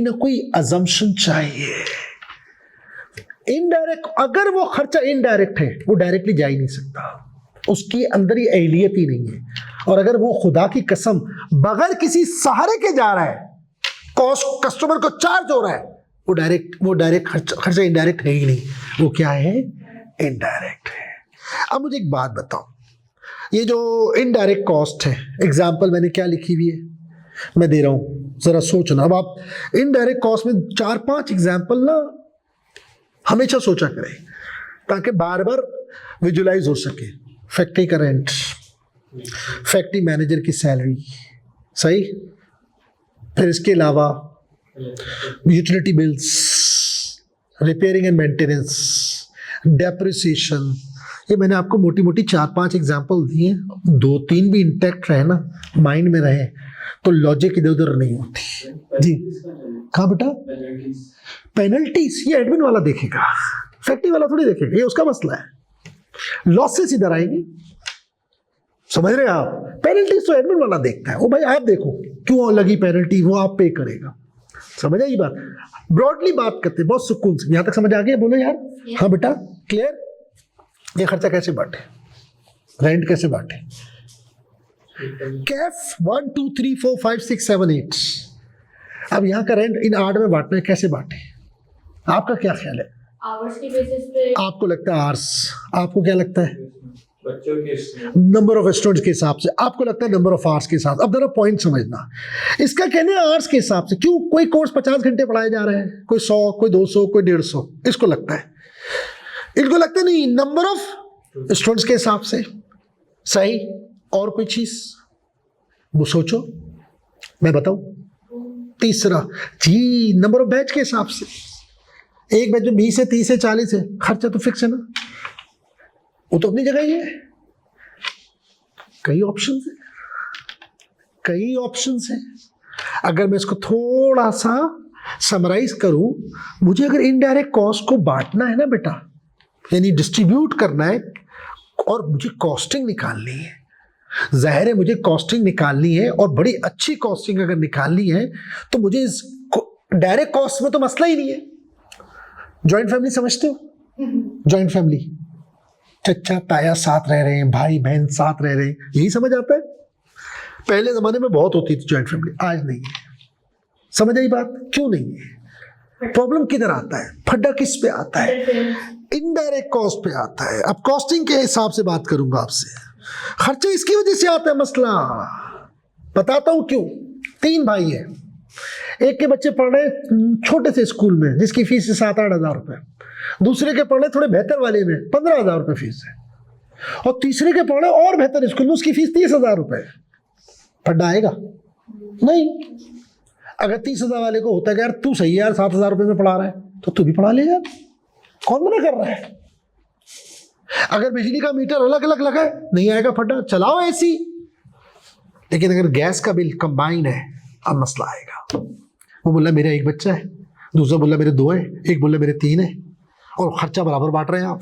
ना कोई अजम्पशन चाहिए। इनडायरेक्ट, अगर वो खर्चा इनडायरेक्ट है, वो डायरेक्टली जा ही नहीं सकता, उसकी अंदर ही एहलियत ही नहीं है। और अगर वो खुदा की कसम बगैर किसी सहारे के जा रहा है, कॉस्ट कस्टमर को चार्ज हो रहा है, वो डायरेक्ट खर्चा इनडायरेक्ट है ही नहीं, वो क्या है? इनडायरेक्ट है। अब मुझे एक बात बताओ, ये जो इनडायरेक्ट कॉस्ट है, एग्जाम्पल मैंने क्या लिखी हुई है मैं दे रहा हूं, जरा सोचना। अब आप इनडायरेक्ट कॉस्ट में 4-5 एग्जाम्पल ना हमेशा सोचा करें, ताकि बार बार विजुलाइज हो सके। फैक्ट्री का रेंट, फैक्ट्री मैनेजर की सैलरी, सही, फिर इसके अलावा utility bills, repairing and maintenance, depreciation. ये मैंने आपको मोटी मोटी 4-5 एग्जाम्पल दिए, 2-3 भी इंटैक्ट रहे ना, माइंड में रहे, तो लॉजिक इधर उधर नहीं होती जी। कहाँ बेटा? पेनल्टीज, ये एडमिन वाला देखेगा, फैक्ट्री वाला थोड़ी देखेगा, ये उसका मसला है। लॉसेस इधर आएंगी, समझ रहे हैं आप? पेनल्टीज तो एडमिन वाला देखता है, वो भाई आप देखो क्यों लगी पेनल्टी, वो आप पे करेगा। समझ आई बात? ब्रॉडली बात करते हैं, बहुत सुकून से। यहाँ तक समझ आ गया? बोलो यार। हाँ बेटा, क्लियर? ये खर्चा कैसे बांटे, रेंट कैसे बांटे? कैफ 1 2 3 4 5 6 7 8। अब यहाँ का रेंट इन 8 में बांटना है, कैसे बांटे? आपका क्या ख्याल है? आवर्स की बेसिस पे। आपको लगता है आवर्स, आपको क्या लगता है? बच्चों के नंबर ऑफ स्टूडेंट्स के हिसाब से, आपको लगता है नंबर ऑफ आवर्स के हिसाब से। अब जरा पॉइंट समझना, इसका कहने आवर्स के हिसाब से। क्यों? कोई कोर्स 50 घंटे पढ़ाए जा रहे हैं, कोई 100, कोई 200, कोई 150, इसको लगता है। इनको लगता नहीं, नंबर ऑफ स्टूडेंट्स के हिसाब से। सही? और कोई चीज वो सोचो, मैं बताऊं? तीसरा जी, नंबर ऑफ बैच के हिसाब से। एक बैच में 20 है, 30 है, 40 है, खर्चा तो फिक्स है ना, वो तो अपनी जगह ही है। कई ऑप्शंस है, कई ऑप्शंस है। अगर मैं इसको थोड़ा सा समराइज करूं, मुझे अगर इनडायरेक्ट कॉस्ट को बांटना है ना बेटा, यानी डिस्ट्रीब्यूट करना है, और मुझे कॉस्टिंग निकालनी है, जाहिर है मुझे कॉस्टिंग निकालनी है, और बड़ी अच्छी कॉस्टिंग अगर निकालनी है तो मुझे इस डायरेक्ट कॉस्ट में तो मसला ही नहीं है। जॉइंट फैमिली समझते हो? जॉइंट फैमिली, चचा ताया साथ रह रहे हैं, भाई बहन साथ रह रहे हैं, यही समझ आता है। पहले जमाने में बहुत होती थी जॉइंट फैमिली, आज नहीं है। समझ आई बात? क्यों नहीं है? प्रॉब्लम किधर आता है? फड्डा किस पे आता है? इनडायरेक्ट कॉस्ट पे आता है। अब कॉस्टिंग के हिसाब से बात करूंगा आपसे। खर्चा इसकी वजह से आता है मसला, बताता हूं क्यों। 3 भाई है, एक के बच्चे पढ़ रहे छोटे से स्कूल में जिसकी फीस है 7-8 हज़ार रुपए, दूसरे के पढ़ रहे थोड़े बेहतर वाले में 15,000 रुपए फीस है, और तीसरे के पढ़ रहे और बेहतर स्कूल में उसकी फीस 30,000 रुपए। फड्डा आएगा नहीं? अगर 30,000 वाले को होता है कि यार तू सही है यार, 7,000 रुपए में पढ़ा रहा है तो तू भी पढ़ा ले यार, कौन मना कर रहा है? अगर बिजली का मीटर अलग अलग लगा है, नहीं आएगा फटा, चलाओ ऐसी। लेकिन अगर गैस का बिल कंबाइन है, अब मसला आएगा। वो बोला मेरा 1 बच्चा है, दूसरा बोला मेरे 2 है, एक बोला मेरे 3 है, और खर्चा बराबर बांट रहे हैं आप।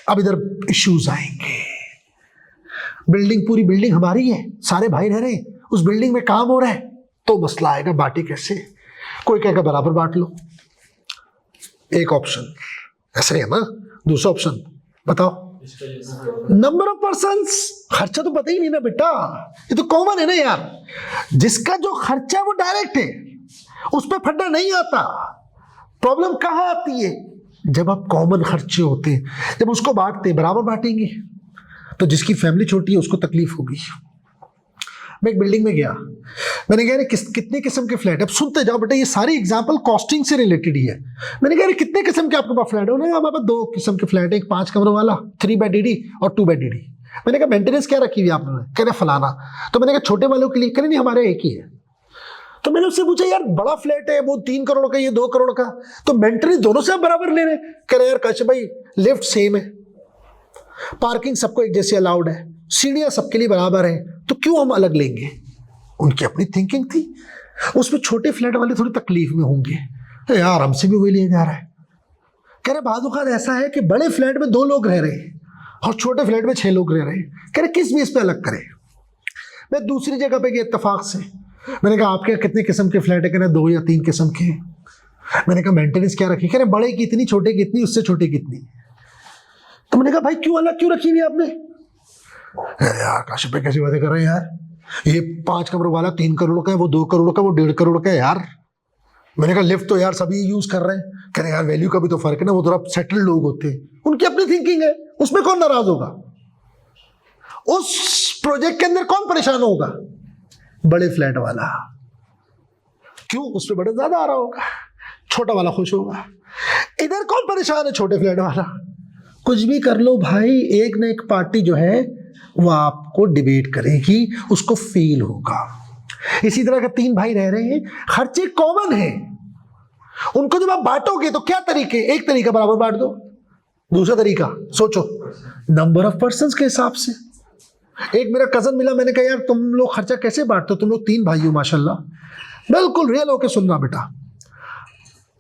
अब इधर इश्यूज आएंगे। बिल्डिंग, पूरी बिल्डिंग हमारी है, सारे भाई रह रहे हैं, उस बिल्डिंग में काम हो रहा है, तो मसला आएगा, बांटे कैसे? कोई कहेगा बराबर बांट लो, एक ऑप्शन ऐसा ही है ना। दूसरा ऑप्शन बताओ, नंबर ऑफ पर्सन्स। खर्चा तो पता ही नहीं ना बेटा, ये तो कॉमन है ना यार। जिसका जो खर्चा है वो डायरेक्ट है, उस पर फड्डा नहीं आता। प्रॉब्लम कहाँ आती है? जब आप कॉमन खर्चे होते हैं, जब उसको बांटते हैं, बराबर बांटेंगे, तो जिसकी फैमिली छोटी है उसको तकलीफ होगी। मैं एक बिल्डिंग में गया, मैंने कहा कितने किस्म के फ्लैट है? अब सुनते जाओ बेटा, ये सारी एग्जांपल कॉस्टिंग से रिलेटेड ही है। मैंने कहा कितने किस्म के आपके पास फ्लैट है? उन्होंने कहा हमारे पास 2 किस्म के फ्लैट है, एक 5 कमरों वाला 3 बेड ईडी और 2 बेड ईडी। मैंने कहा मेंटेनेंस क्या रखी हुई आपने? कह रहे फलाना। तो मैंने कहा छोटे वालों के लिए? कह रहे नहीं हमारे एक ही है। तो मैंने उससे पूछा यार बड़ा फ्लैट है, वो 3 करोड़ का, ये 2 करोड़ का, तो मेंटेनेंस दोनों से आप बराबर ले रहे? कह रहे यार कश भाई लिफ्ट सेम है, पार्किंग सबको एक जैसे अलाउड है, सीढ़ियां सबके लिए बराबर है, तो क्यों हम अलग लेंगे? उनकी अपनी थिंकिंग थी। उसमें छोटे फ्लैट वाले थोड़ी तकलीफ में होंगे, तो यार हमसे भी वही लिया जा रहा है। कह रहे बाज़-औक़ात ऐसा है कि बड़े फ्लैट में 2 लोग रह रहे हैं और छोटे फ्लैट में 6 लोग रह रहे हैं। कह रहे किस बेस पे अलग करें? मैं दूसरी जगह पे गया इत्तेफाक से, मैंने कहा आपके कितने किस्म के फ्लैट है? कह रहे 2 या 3 किस्म के। मैंने कहा मेंटेनेंस क्या रखी? कह रहे बड़े की इतनी, छोटे की इतनी, उससे छोटे की इतनी। तो मैंने कहा भाई क्यों अलग क्यों रखी हुई आपने? यार काशिफ भाई कैसी बातें कर रहे हैं यार, ये 5 कमरों वाला 3 करोड़ का है, वो 2 करोड़ का, वो 1.5 करोड़ का है यार। मैंने कहा लिफ्ट तो यार सभी यूज कर रहे हैं। कह रहे यार वैल्यू का भी तो फर्क है ना, वो थोड़ा सेटल्ड लोग होते हैं, उनकी अपनी थिंकिंग है, उसमें कौन नाराज होगा? उस प्रोजेक्ट के अंदर कौन परेशान होगा? बड़े फ्लैट वाला। क्यों? उस पर बड़ा ज्यादा आ रहा होगा, छोटा वाला खुश होगा। इधर कौन परेशान है? छोटे फ्लैट वाला। कुछ भी कर लो भाई, एक ना एक पार्टी जो है वो आपको डिबेट करेगी, उसको फील होगा। इसी तरह के 3 भाई रह रहे हैं, खर्चे कॉमन है, उनको जब आप बांटोगे तो क्या तरीके? एक तरीका बराबर बांट दो, दूसरा तरीका सोचो नंबर ऑफ पर्सन्स के हिसाब से। एक मेरा कजन मिला, मैंने कहा यार तुम लोग खर्चा कैसे बांटते हो? तुम लोग 3 भाई हो माशाल्लाह, बिल्कुल रियल होके सुनना बेटा।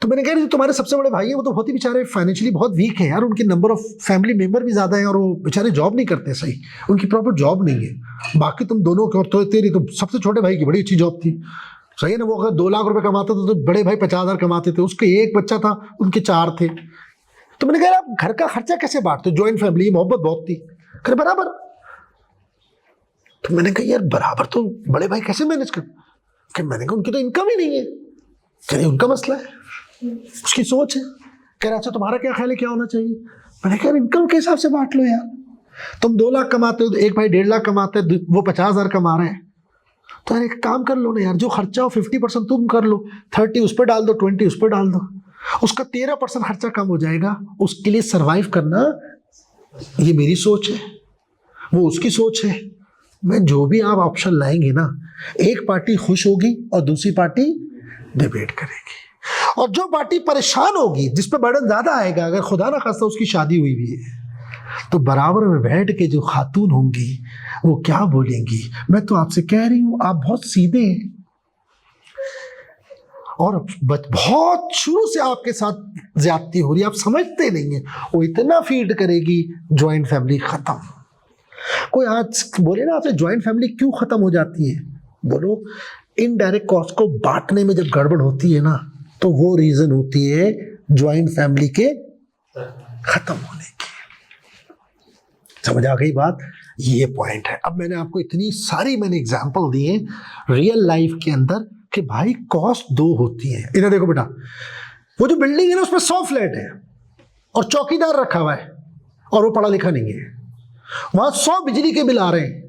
तो मैंने कहा जो तुम्हारे सबसे बड़े भाई हैं वो तो बहुत ही बेचारे फाइनेंशियली बहुत वीक है यार, उनके नंबर ऑफ फैमिली मेंबर भी ज़्यादा है और वो बेचारे जॉब नहीं करते सही, उनकी प्रॉपर जॉब नहीं है। बाकी तुम दोनों की, और तो तेरी तो सबसे छोटे भाई की बड़ी अच्छी जॉब थी। सही है ना। वो अगर 2 लाख रुपए कमाते थे तो बड़े भाई 50,000 कमाते थे, उसके एक बच्चा था, उनके 4 थे। तो मैंने कहा आप घर का खर्चा कैसे बांटते? ज्वाइंट फैमिली, मोहब्बत बहुत थी, करे बराबर। तो मैंने कहा यार बराबर तो बड़े भाई कैसे मैनेज कर? मैंने कहा उनकी तो इनकम ही नहीं है। कह रहे उनका मसला है, उसकी सोच है। कह रहे अच्छा तुम्हारा क्या ख्याल है क्या होना चाहिए? मैंने कहा इनकम के हिसाब से बांट लो यार। तुम 2 लाख कमाते हो तो एक भाई 1.5 लाख कमाते हैं, वो 50,000 कमा रहे हैं, तो यार एक काम कर लो ना यार, जो खर्चा हो 50% तुम कर लो, 30 उस पर डाल दो, 20 उस पर डाल दो, उसका 13% खर्चा कम हो जाएगा। उसके लिए सरवाइव करना, ये मेरी सोच है, वो उसकी सोच है। मैं जो भी आप ऑप्शन लाएंगे ना, एक पार्टी खुश होगी और दूसरी पार्टी डिबेट करेगी, और जो पार्टी परेशान होगी, जिस पे बर्डन ज्यादा आएगा, अगर खुदा ना खास्ता उसकी शादी हुई भी है, तो बराबर में बैठ के जो खातून होंगी वो क्या बोलेंगी? मैं तो आपसे कह रही हूं आप बहुत सीधे हैं, और बहुत शुरू से आपके साथ ज्यादती हो रही है, आप समझते नहीं है। वो इतना फीड करेगी, ज्वाइंट फैमिली खत्म। कोई आज बोले ना आपसे ज्वाइंट फैमिली क्यों खत्म हो जाती है? बोलो इनडायरेक्ट कॉस्ट को बांटने में जब गड़बड़ होती है ना, तो वो रीजन होती है ज्वाइंट फैमिली के खत्म होने की। समझ आ गई बात? ये पॉइंट है। अब मैंने आपको इतनी सारी एग्जांपल दिए रियल लाइफ के अंदर कि भाई कॉस्ट 2 होती है। इधर देखो बेटा, वो जो बिल्डिंग है ना उसमें 100 फ्लैट है और चौकीदार रखा हुआ है और वो पढ़ा लिखा नहीं है। वहां 100 बिजली के बिल आ रहे हैं,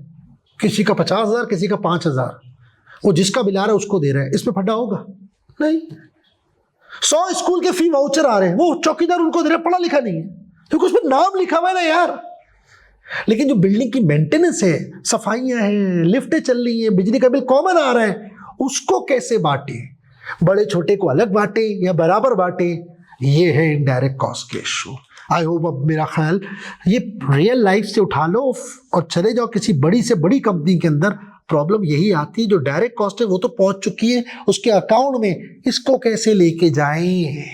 किसी का 50,000, किसी का 5,000। वो जिसका बिल आ रहा है उसको दे रहे हैं, इसमें फटा होगा नहीं। 100 स्कूल के फी वाउचर आ रहे हैं, वो चौकीदार उनको दे रहे हैं, पढ़ा लिखा नहीं है, क्योंकि उसमें नाम लिखा हुआ है ना यार। लेकिन जो बिल्डिंग की मेंटेनेंस है, सफाइयां हैं, लिफ्टें चल रही हैं, बिजली का बिल कॉमन आ रहा है, उसको कैसे बांटे? बड़े छोटे को अलग बांटे या बराबर बांटे? ये है इनडायरेक्ट कॉस्ट के इशू। आई होप अब मेरा ख्याल ये रियल लाइफ से उठा लो और चले जाओ किसी बड़ी से बड़ी कंपनी के अंदर। प्रॉब्लम यही आती है, जो डायरेक्ट कॉस्ट है वो तो पहुंच चुकी है उसके अकाउंट में, इसको कैसे लेके जाएं?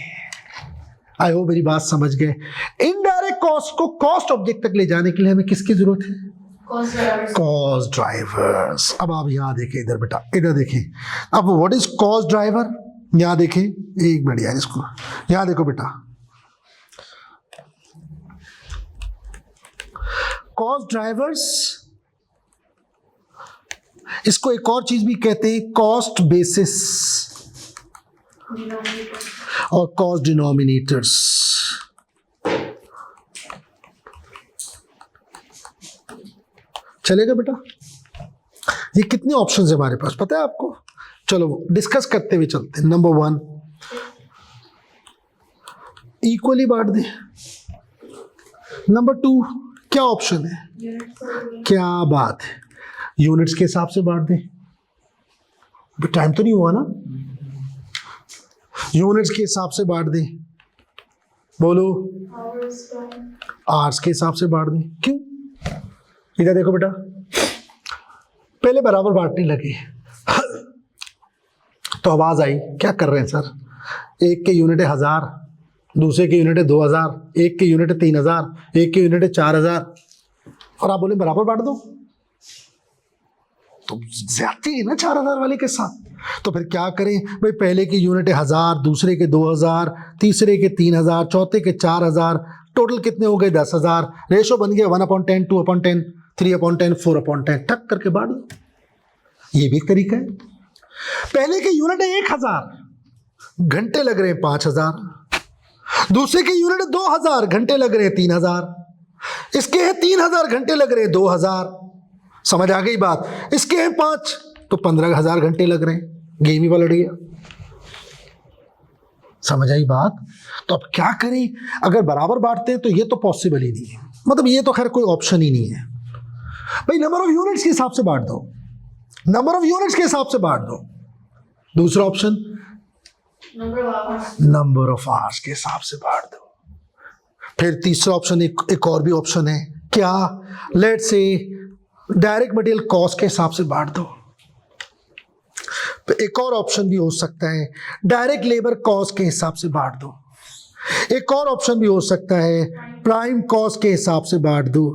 आई होप मेरी बात समझ गए। इनडायरेक्ट कॉस्ट को कॉस्ट ऑब्जेक्ट तक ले जाने के लिए हमें किसकी जरूरत है? Cost drivers. अब आप यहां देखें, इधर बेटा इधर देखें। अब व्हाट इज कॉस्ट ड्राइवर? यहां देखें, एक मिनट यार, इसको यहां देखो बेटा। कॉस्ट ड्राइवर्स, इसको एक और चीज भी कहते हैं, कॉस्ट बेसिस और कॉस्ट डिनोमिनेटर्स। चलेगा बेटा? ये कितने ऑप्शन है हमारे पास पता है आपको? चलो डिस्कस करते हुए चलते हैं। नंबर 1, इक्वली बांट दे। नंबर 2, क्या ऑप्शन है? क्या बात है, यूनिट्स के हिसाब से बांट दे। टाइम तो नहीं हुआ ना? यूनिट्स के हिसाब से बांट दे। बोलो, आवर्स के हिसाब से बांट दे। क्यों? इधर देखो बेटा, पहले बराबर बांटने लगे तो आवाज आई, क्या कर रहे हैं सर? एक के यूनिट है 1000, दूसरे के यूनिट है 2000, एक के यूनिट है 3000, एक के यूनिट है 4000, और आप बोले बराबर बांट दो। तो ज्यादती है ना 4000 वाले के साथ। तो फिर क्या करें भाई? पहले की यूनिट है 1000, दूसरे के 2000, तीसरे के 3000, चौथे के 4000, टोटल कितने हो गए? 10,000। रेशो बन गया 1/10, 2/10, 3/10, 4/10, टक करके बांट दो। ये भी एक तरीका है। पहले के यूनिट है 1000, घंटे लग रहे हैं 5000, दूसरे के यूनिट है 2000, घंटे लग रहे हैं 3000, इसके हैं 3000, घंटे लग रहे हैं 2000। समझ आ गई बात? इसके हैं 5 तो 15,000 घंटे लग रहे हैं, गेम ही पलट गया। समझ आई बात? तो अब क्या करें? अगर बराबर बांटते हैं तो ये तो पॉसिबल ही नहीं है, मतलब ये तो खैर कोई ऑप्शन ही नहीं है भाई। नंबर ऑफ यूनिट्स के हिसाब से बांट दो, नंबर ऑफ यूनिट्स के हिसाब से बांट दो। दूसरा ऑप्शन, नंबर ऑफ आवर्स के हिसाब से बांट दो। फिर तीसरा ऑप्शन, एक और भी ऑप्शन है, क्या? Let's say direct material cost के हिसाब से बांट दो। एक और ऑप्शन भी हो सकता है, डायरेक्ट लेबर कॉस्ट के हिसाब से बांट दो। एक और ऑप्शन भी हो सकता है, प्राइम कॉस्ट के हिसाब से बांट दो,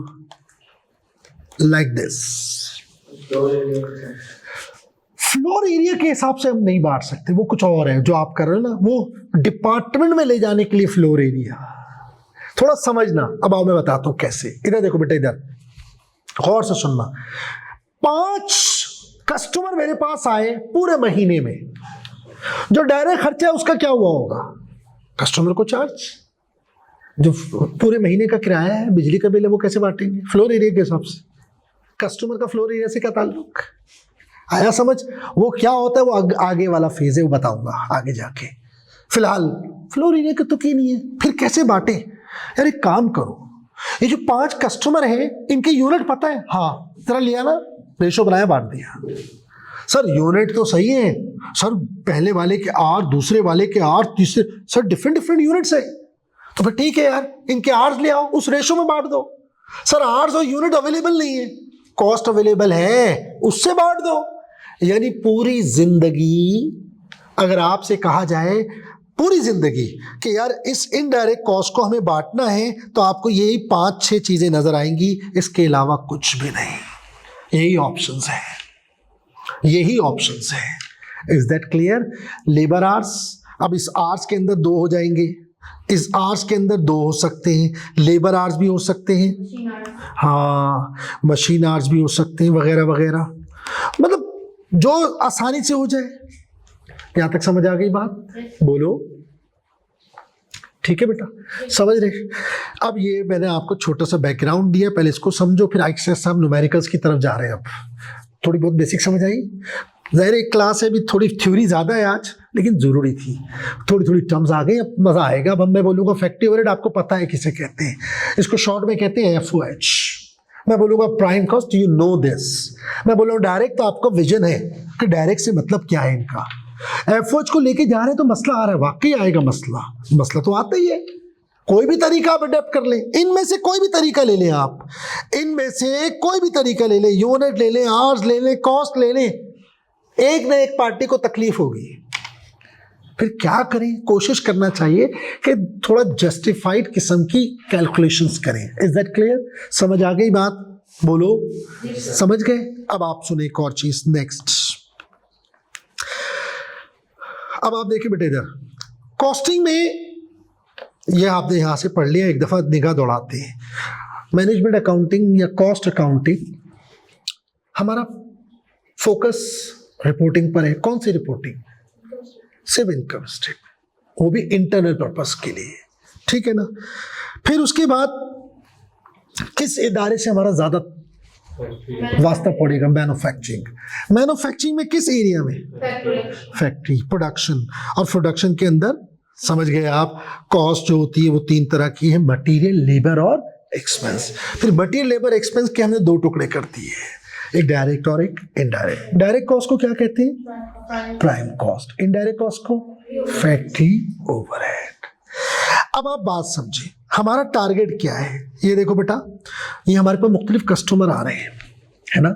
like this. Flow floor area के हिसाब से हम नहीं बांट सकते, वो कुछ और है जो आप कर रहे हो ना, वो डिपार्टमेंट में ले जाने के लिए फ्लोर एरिया। थोड़ा समझना, अब आओ मैं बताता हूं कैसे। इधर देखो बेटा, इधर गौर से सुनना। 5 कस्टमर मेरे पास आए पूरे महीने में, जो डायरेक्ट खर्चा है उसका क्या हुआ होगा? कस्टमर को चार्ज, जो पूरे महीने का किराया है, बिजली का बिल है, वो कैसे बांटेंगे? फ्लोर एरिया के हिसाब से। कस्टमर का फ्लोर एरिया से क्या ताल्लुक? आया समझ? वो क्या होता है, वो आगे वाला फेज है, वो बताऊंगा आगे जाके। फिलहाल फ्लोर एरिया के तो की नहीं है, फिर कैसे बांटे? यार एक काम करो, ये जो 5 कस्टमर हैं इनके यूनिट पता है? हाँ, जरा लिया ना, रेशो बनाया, बांट दिया। सर यूनिट तो सही है सर, पहले वाले के 8, दूसरे वाले के 8, तीसरे, सर डिफरेंट यूनिट्स है। तो फिर ठीक है यार, इनके आर्स ले आओ, उस रेशो में बांट दो। सर आर्स और यूनिट अवेलेबल नहीं है, कॉस्ट अवेलेबल है, उससे बांट दो। यानी पूरी जिंदगी, अगर आपसे कहा जाए पूरी जिंदगी कि यार इस इनडायरेक्ट कॉस्ट को हमें बांटना है, तो आपको यही 5-6 चीजें नजर आएंगी, इसके अलावा कुछ भी नहीं। यही ऑप्शंस है, यही ऑप्शंस है। Is that clear? Labour hours, अब इस आवर्स के अंदर 2 हो जाएंगे, इस आवर्स के अंदर 2 हो सकते हैं, लेबर आवर्स भी हो सकते हैं, हाँ मशीन आवर्स भी हो सकते हैं, वगैरह वगैरह, मतलब जो आसानी से हो जाए। यहां तक समझ आ गई बात? बोलो ठीक है बेटा, समझ रहे? अब ये मैंने आपको छोटा सा बैकग्राउंड दिया, पहले इसको समझो, फिर आहिस्ते से हम न्यूमेरिकल्स की तरफ जा रहे हैं। अब थोड़ी बहुत बेसिक समझ आई? ज़ाहिर एक क्लास है, अभी थोड़ी थ्योरी ज़्यादा है आज, लेकिन ज़रूरी थी। थोड़ी टर्म्स आ गई, अब मज़ा आएगा। अब मैं बोलूँगा फैक्ट्री ओवरहेड, आपको पता है किसे कहते हैं, इसको शॉर्ट में कहते हैं FOH। मैं बोलूँगा prime cost, you know this. मैं बोलूँगा डायरेक्ट, तो आपका विजन है कि डायरेक्ट से मतलब क्या है इनका। FOH को लेके जा रहे हैं तो मसला आ रहा है, वाकई आएगा मसला तो आता ही है। कोई भी तरीका आप अडेप्ट कर लें, इनमें से कोई भी तरीका ले लें आप, इनमें से कोई भी तरीका ले लें, यूनिट ले लें, आवर्स ले लें, कॉस्ट ले लें, एक ना एक पार्टी को तकलीफ होगी। फिर क्या करें? कोशिश करना चाहिए कि थोड़ा जस्टिफाइड किस्म की कैलकुलेशंस करें। Is that clear? समझ आ गई बात? बोलो समझ गए? अब आप सुने एक और चीज, नेक्स्ट। अब आप देखिए बेटे, इधर कॉस्टिंग में ये आपने यहां से पढ़ लिया, एक दफा निगाह दौड़ाते हैं। मैनेजमेंट अकाउंटिंग या कॉस्ट अकाउंटिंग, हमारा फोकस रिपोर्टिंग पर है। कौन सी रिपोर्टिंग? सिर्फ इनकम स्टेटमेंट, वो भी इंटरनल पर्पस के लिए, ठीक है ना? फिर उसके बाद किस इदारे से हमारा ज्यादा वास्ता पड़ेगा? मैन्युफैक्चरिंग में किस एरिया में? Factory, production. और प्रोडक्शन के अंदर समझ गए आप, कॉस्ट जो होती है वो 3 तरह की है, मटेरियल, लेबर और एक्सपेंस। फिर मटेरियल, लेबर, एक्सपेंस के हमने 2 टुकड़े कर दिए, एक डायरेक्ट और एक इनडायरेक्ट। डायरेक्ट कॉस्ट को क्या कहते हैं? Prime cost. इनडायरेक्ट कॉस्ट को फैक्ट्री ओवरहेड। अब आप बात समझिए, हमारा टारगेट क्या है? ये देखो बेटा, ये हमारे पास मुख्तलिफ कस्टमर आ रहे हैं, है ना?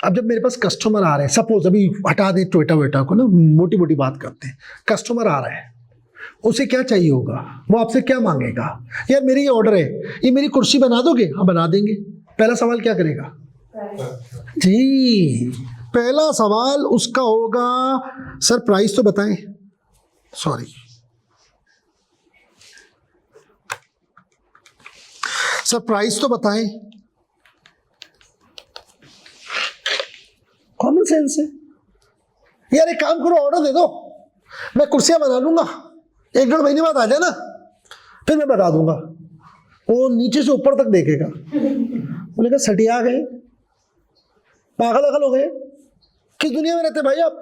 अब जब मेरे पास कस्टमर आ रहे हैं, सपोज अभी हटा दें टोयोटा वेटा को ना, मोटी मोटी बात करते हैं। कस्टमर आ रहा है, उसे क्या चाहिए होगा? वो आपसे क्या मांगेगा? यार मेरी ये ऑर्डर है, ये मेरी कुर्सी बना दोगे? हाँ बना देंगे। पहला सवाल क्या करेगा जी? पहला सवाल उसका होगा, सर प्राइस तो बताएं। सॉरी सर, प्राइस तो बताएं। कॉमन सेंस है यार। एक काम करो, ऑर्डर दे दो, मैं कुर्सियां बना लूंगा, 1-1.5 महीने बाद आ जाना, फिर मैं बता दूंगा। वो नीचे से ऊपर तक देखेगा, बोलेगा सटिया गए, पागल हो गए, किस दुनिया में रहते भाई आप?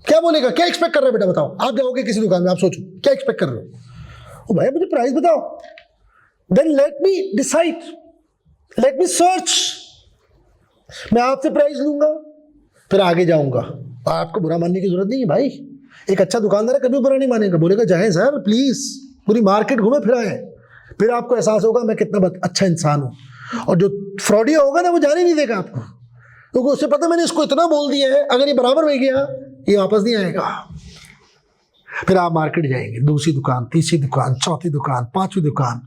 क्या बोलेगा? क्या एक्सपेक्ट कर रहे हो बेटा? बताओ, आप जाओगे किसी दुकान में, आप सोचो क्या एक्सपेक्ट कर रहे हो? ओ भाई मुझे प्राइस बताओ, then let me decide, let me search, मैं आपसे प्राइस लूंगा, फिर आगे जाऊंगा। आपको बुरा मानने की जरूरत नहीं है भाई, एक अच्छा दुकानदार है, कभी बुरा नहीं मानेगा, बोलेगा जाए सर प्लीज, पूरी मार्केट घूमे फिर आए, फिर आपको एहसास होगा मैं कितना अच्छा इंसान हूं। और जो फ्रॉडिया होगा ना, वो जाने नहीं देगा आपको, क्योंकि उसे पता मैंने इसको इतना बोल दिया है, अगर ये बराबर हो गया ये वापस नहीं आएगा। फिर आप मार्केट जाएंगे, दूसरी दुकान, तीसरी दुकान, चौथी दुकान, 5वीं दुकान,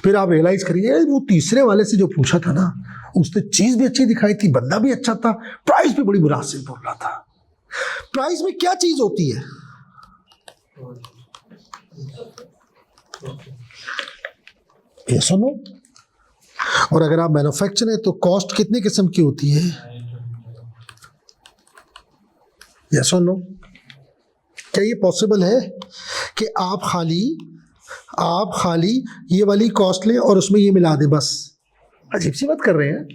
फिर आप रियलाइज करिए वो तीसरे वाले से जो पूछा था ना, उसने चीज भी अच्छी दिखाई थी, बंदा भी अच्छा था, प्राइस भी बड़ी मुनासिब बोल रहा था। प्राइस में क्या चीज होती है? ये सुनो, और अगर आप मैन्युफैक्चर है तो कॉस्ट कितनी किस्म की होती है? ये सुनो, क्या ये पॉसिबल है कि आप खाली ये वाली कॉस्ट लें और उसमें ये मिला दें बस? अजीब सी बात कर रहे हैं,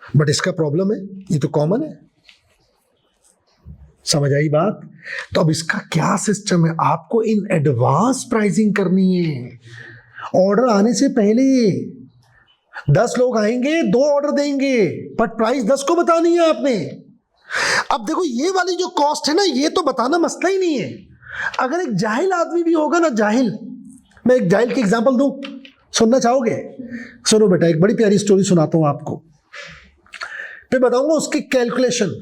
बट इसका प्रॉब्लम है, ये तो कॉमन है। समझ आई बात? तो अब इसका क्या सिस्टम है? आपको इन एडवांस प्राइसिंग करनी है। ऑर्डर आने से पहले 10 लोग आएंगे, 2 ऑर्डर देंगे, बट प्राइस 10 को बतानी है आपने। अब देखो, ये वाली जो कॉस्ट है ना, ये तो बताना मसला ही नहीं है। अगर एक जाहिल आदमी भी होगा ना, जाहिल, मैं एक जाहिल की एग्जांपल दूं, सुनना चाहोगे? सुनो बेटा, एक बड़ी प्यारी स्टोरी सुनाता हूं आपको, फिर बताऊंगा उसकी कैलकुलेशन।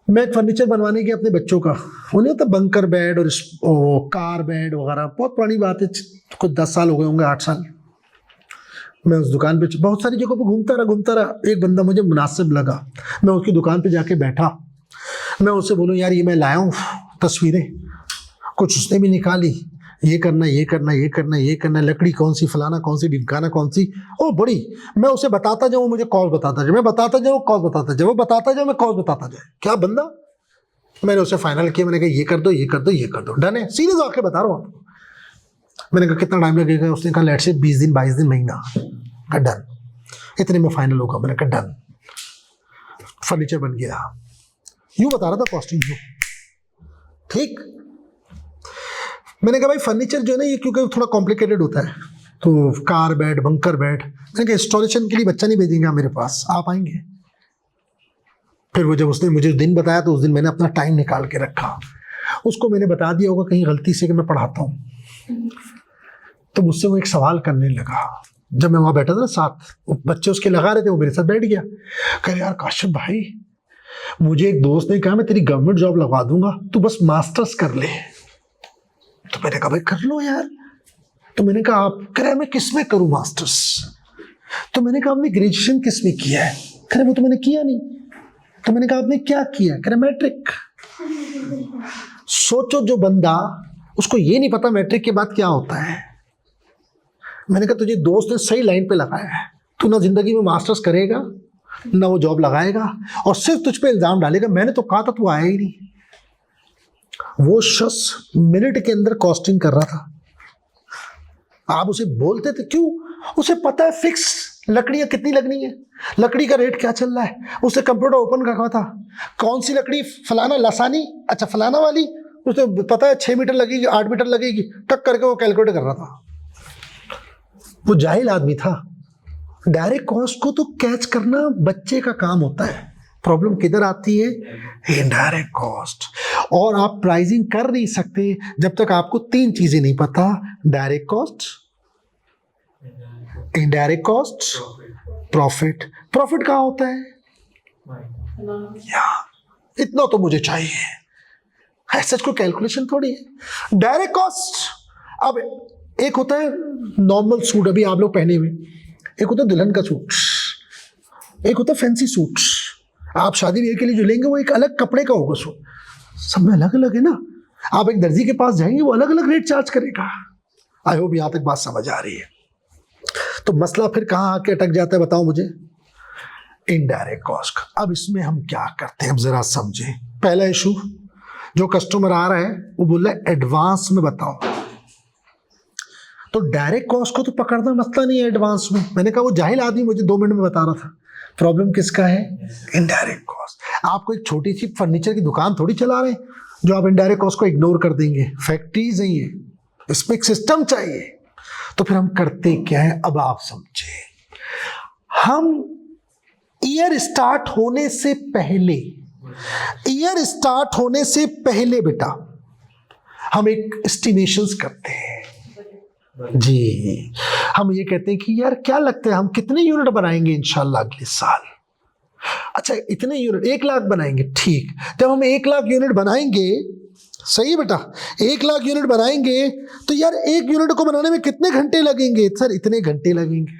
मैं एक फर्नीचर बनवाने गया अपने बच्चों का, उन्हें तो बंकर बेड और कार बेड वगैरह, बहुत पुरानी बात है, कुछ 10 साल हो गए होंगे, 8 साल। मैं उस दुकान पे बहुत सारी जगहों पे घूमता रहा। एक बंदा मुझे मुनासिब लगा, मैं उसकी दुकान पे जाके बैठा। मैं उससे बोलूँ, यार ये मैं लाया हूँ तस्वीरें, कुछ उसने भी निकाली, ये करना, लकड़ी कौन सी, फलाना कौन सी, ढिमकाना कौन सी, ओ बड़ी। मैं उसे बताता जाऊँ, मुझे कॉल बताता जाए, मैं बताता जाऊँ, कॉल बताता जाए, वो बताता जाए, मैं कॉल बताता जाए। क्या बंदा, मैंने उसे फाइनल किया, मैंने कहा ये कर दो, डन है, सीरियस आके बता रहा हूँ आपको। मैंने कहा कितना टाइम लगेगा? उसने कहा लेट से 20 दिन, 22 दिन, महीना। कहा डन, इतने में फाइनल होगा। मैंने कहा डन, फर्नीचर बन गया। यूं बता रहा था कॉस्टिंग यूं, ठीक। मैंने कहा भाई फर्नीचर जो है ना, ये क्योंकि थोड़ा कॉम्प्लिकेटेड होता है, तो कार बेड, बंकर बेड, मैंने कहा इंस्टॉलेशन के लिए बच्चा नहीं भेजेंगे आप मेरे पास, आप आएंगे। फिर वो जब उसने मुझे दिन बताया तो उस दिन मैंने अपना टाइम निकाल के रखा। उसको मैंने बता दिया होगा कहीं गलती से कि मैं पढ़ाता हूँ, तो मुझसे वो एक सवाल करने लगा। जब मैं वहाँ बैठा था ना साथ, बच्चे उसके लगा रहे थे, वो मेरे साथ बैठ गया। कह रहे यार काशिफ भाई, मुझे एक दोस्त ने कहा मैं तेरी गवर्नमेंट जॉब लगवा दूंगा, तू बस मास्टर्स कर ले। तो मैंने कहा भाई कर लो यार। तो मैंने कहा आप, कह रहे मैं किस में करूँ मास्टर्स? तो मैंने कहा आपने ग्रेजुएशन किस में किया है? कह रहे वो तो मैंने किया नहीं। तो मैंने कहा आपने क्या किया? कह रहे मैट्रिक। सोचो, जो बंदा, उसको ये नहीं पता मैट्रिक के बाद क्या होता है। मैंने कहा तुझे दोस्त ने सही लाइन पे लगाया है, तू ना जिंदगी में मास्टर्स करेगा ना वो जॉब लगाएगा, और सिर्फ तुझ पे इल्जाम डालेगा। मैंने तो कहा था, तू आया ही नहीं। वो शख्स मिनट के अंदर कॉस्टिंग कर रहा था। आप उसे बोलते थे क्यों? उसे पता है फिक्स लकड़ियां कितनी लगनी है, लकड़ी का रेट क्या चल रहा है। उसे कंप्यूटर ओपन रखा था, कौन सी लकड़ी, फलाना लसानी, अच्छा फलाना वाली, उसे पता है 6 मीटर लगेगी, 8 मीटर लगेगी, टक करके वो कैलकुलेट कर रहा था। वो जाहिल आदमी था। डायरेक्ट कॉस्ट को तो कैच करना बच्चे का काम होता है। प्रॉब्लम किधर आती है? Indirect cost. और आप प्राइसिंग कर नहीं सकते जब तक आपको 3 चीजें नहीं पता: direct cost, indirect cost, profit. Profit कहाँ होता है? इतना तो मुझे चाहिए, ऐसा कोई कैलकुलेशन थोड़ी है। डायरेक्ट कॉस्ट, अब एक होता है नॉर्मल सूट, अभी आप लोग पहने हुए, एक होता है दुल्हन का सूट, एक होता है फैंसी सूट। आप शादी ब्याह के लिए जो लेंगे वो एक अलग कपड़े का होगा सूट, सब में अलग अलग है ना। आप एक दर्जी के पास जाएंगे, वो अलग अलग रेट चार्ज करेगा। आई होप यहाँ तक बात समझ आ रही है। तो मसला फिर कहाँ आके अटक जाता है, बताओ मुझे? Indirect cost. अब इसमें हम क्या करते हैं, अब जरा समझें। पहला इशू, जो कस्टमर आ रहा है वो बोल रहा है एडवांस में बताओ। तो डायरेक्ट कॉस्ट को तो पकड़ना मसला नहीं है एडवांस में। मैंने कहा वो जाहिल आदमी मुझे 2 मिनट में बता रहा था। प्रॉब्लम किसका है? Indirect cost. आपको एक छोटी सी फर्नीचर की दुकान थोड़ी चला रहे हैं जो आप इनडायरेक्ट कॉस्ट को इग्नोर कर देंगे। फैक्ट्रीज है ये, इसमें एक सिस्टम चाहिए। तो फिर हम करते क्या है, अब आप समझे। हम ईयर स्टार्ट होने से पहले बेटा हम एक एस्टिमेशंस करते हैं जी। हम ये कहते हैं कि यार क्या लगता है हम कितने यूनिट बनाएंगे इंशाल्लाह अगले साल? अच्छा इतने यूनिट, 1 लाख बनाएंगे, ठीक। जब हम 1 लाख यूनिट बनाएंगे, सही बेटा, 1 लाख यूनिट बनाएंगे तो यार 1 यूनिट को बनाने में कितने घंटे लगेंगे? सर इतने घंटे लगेंगे।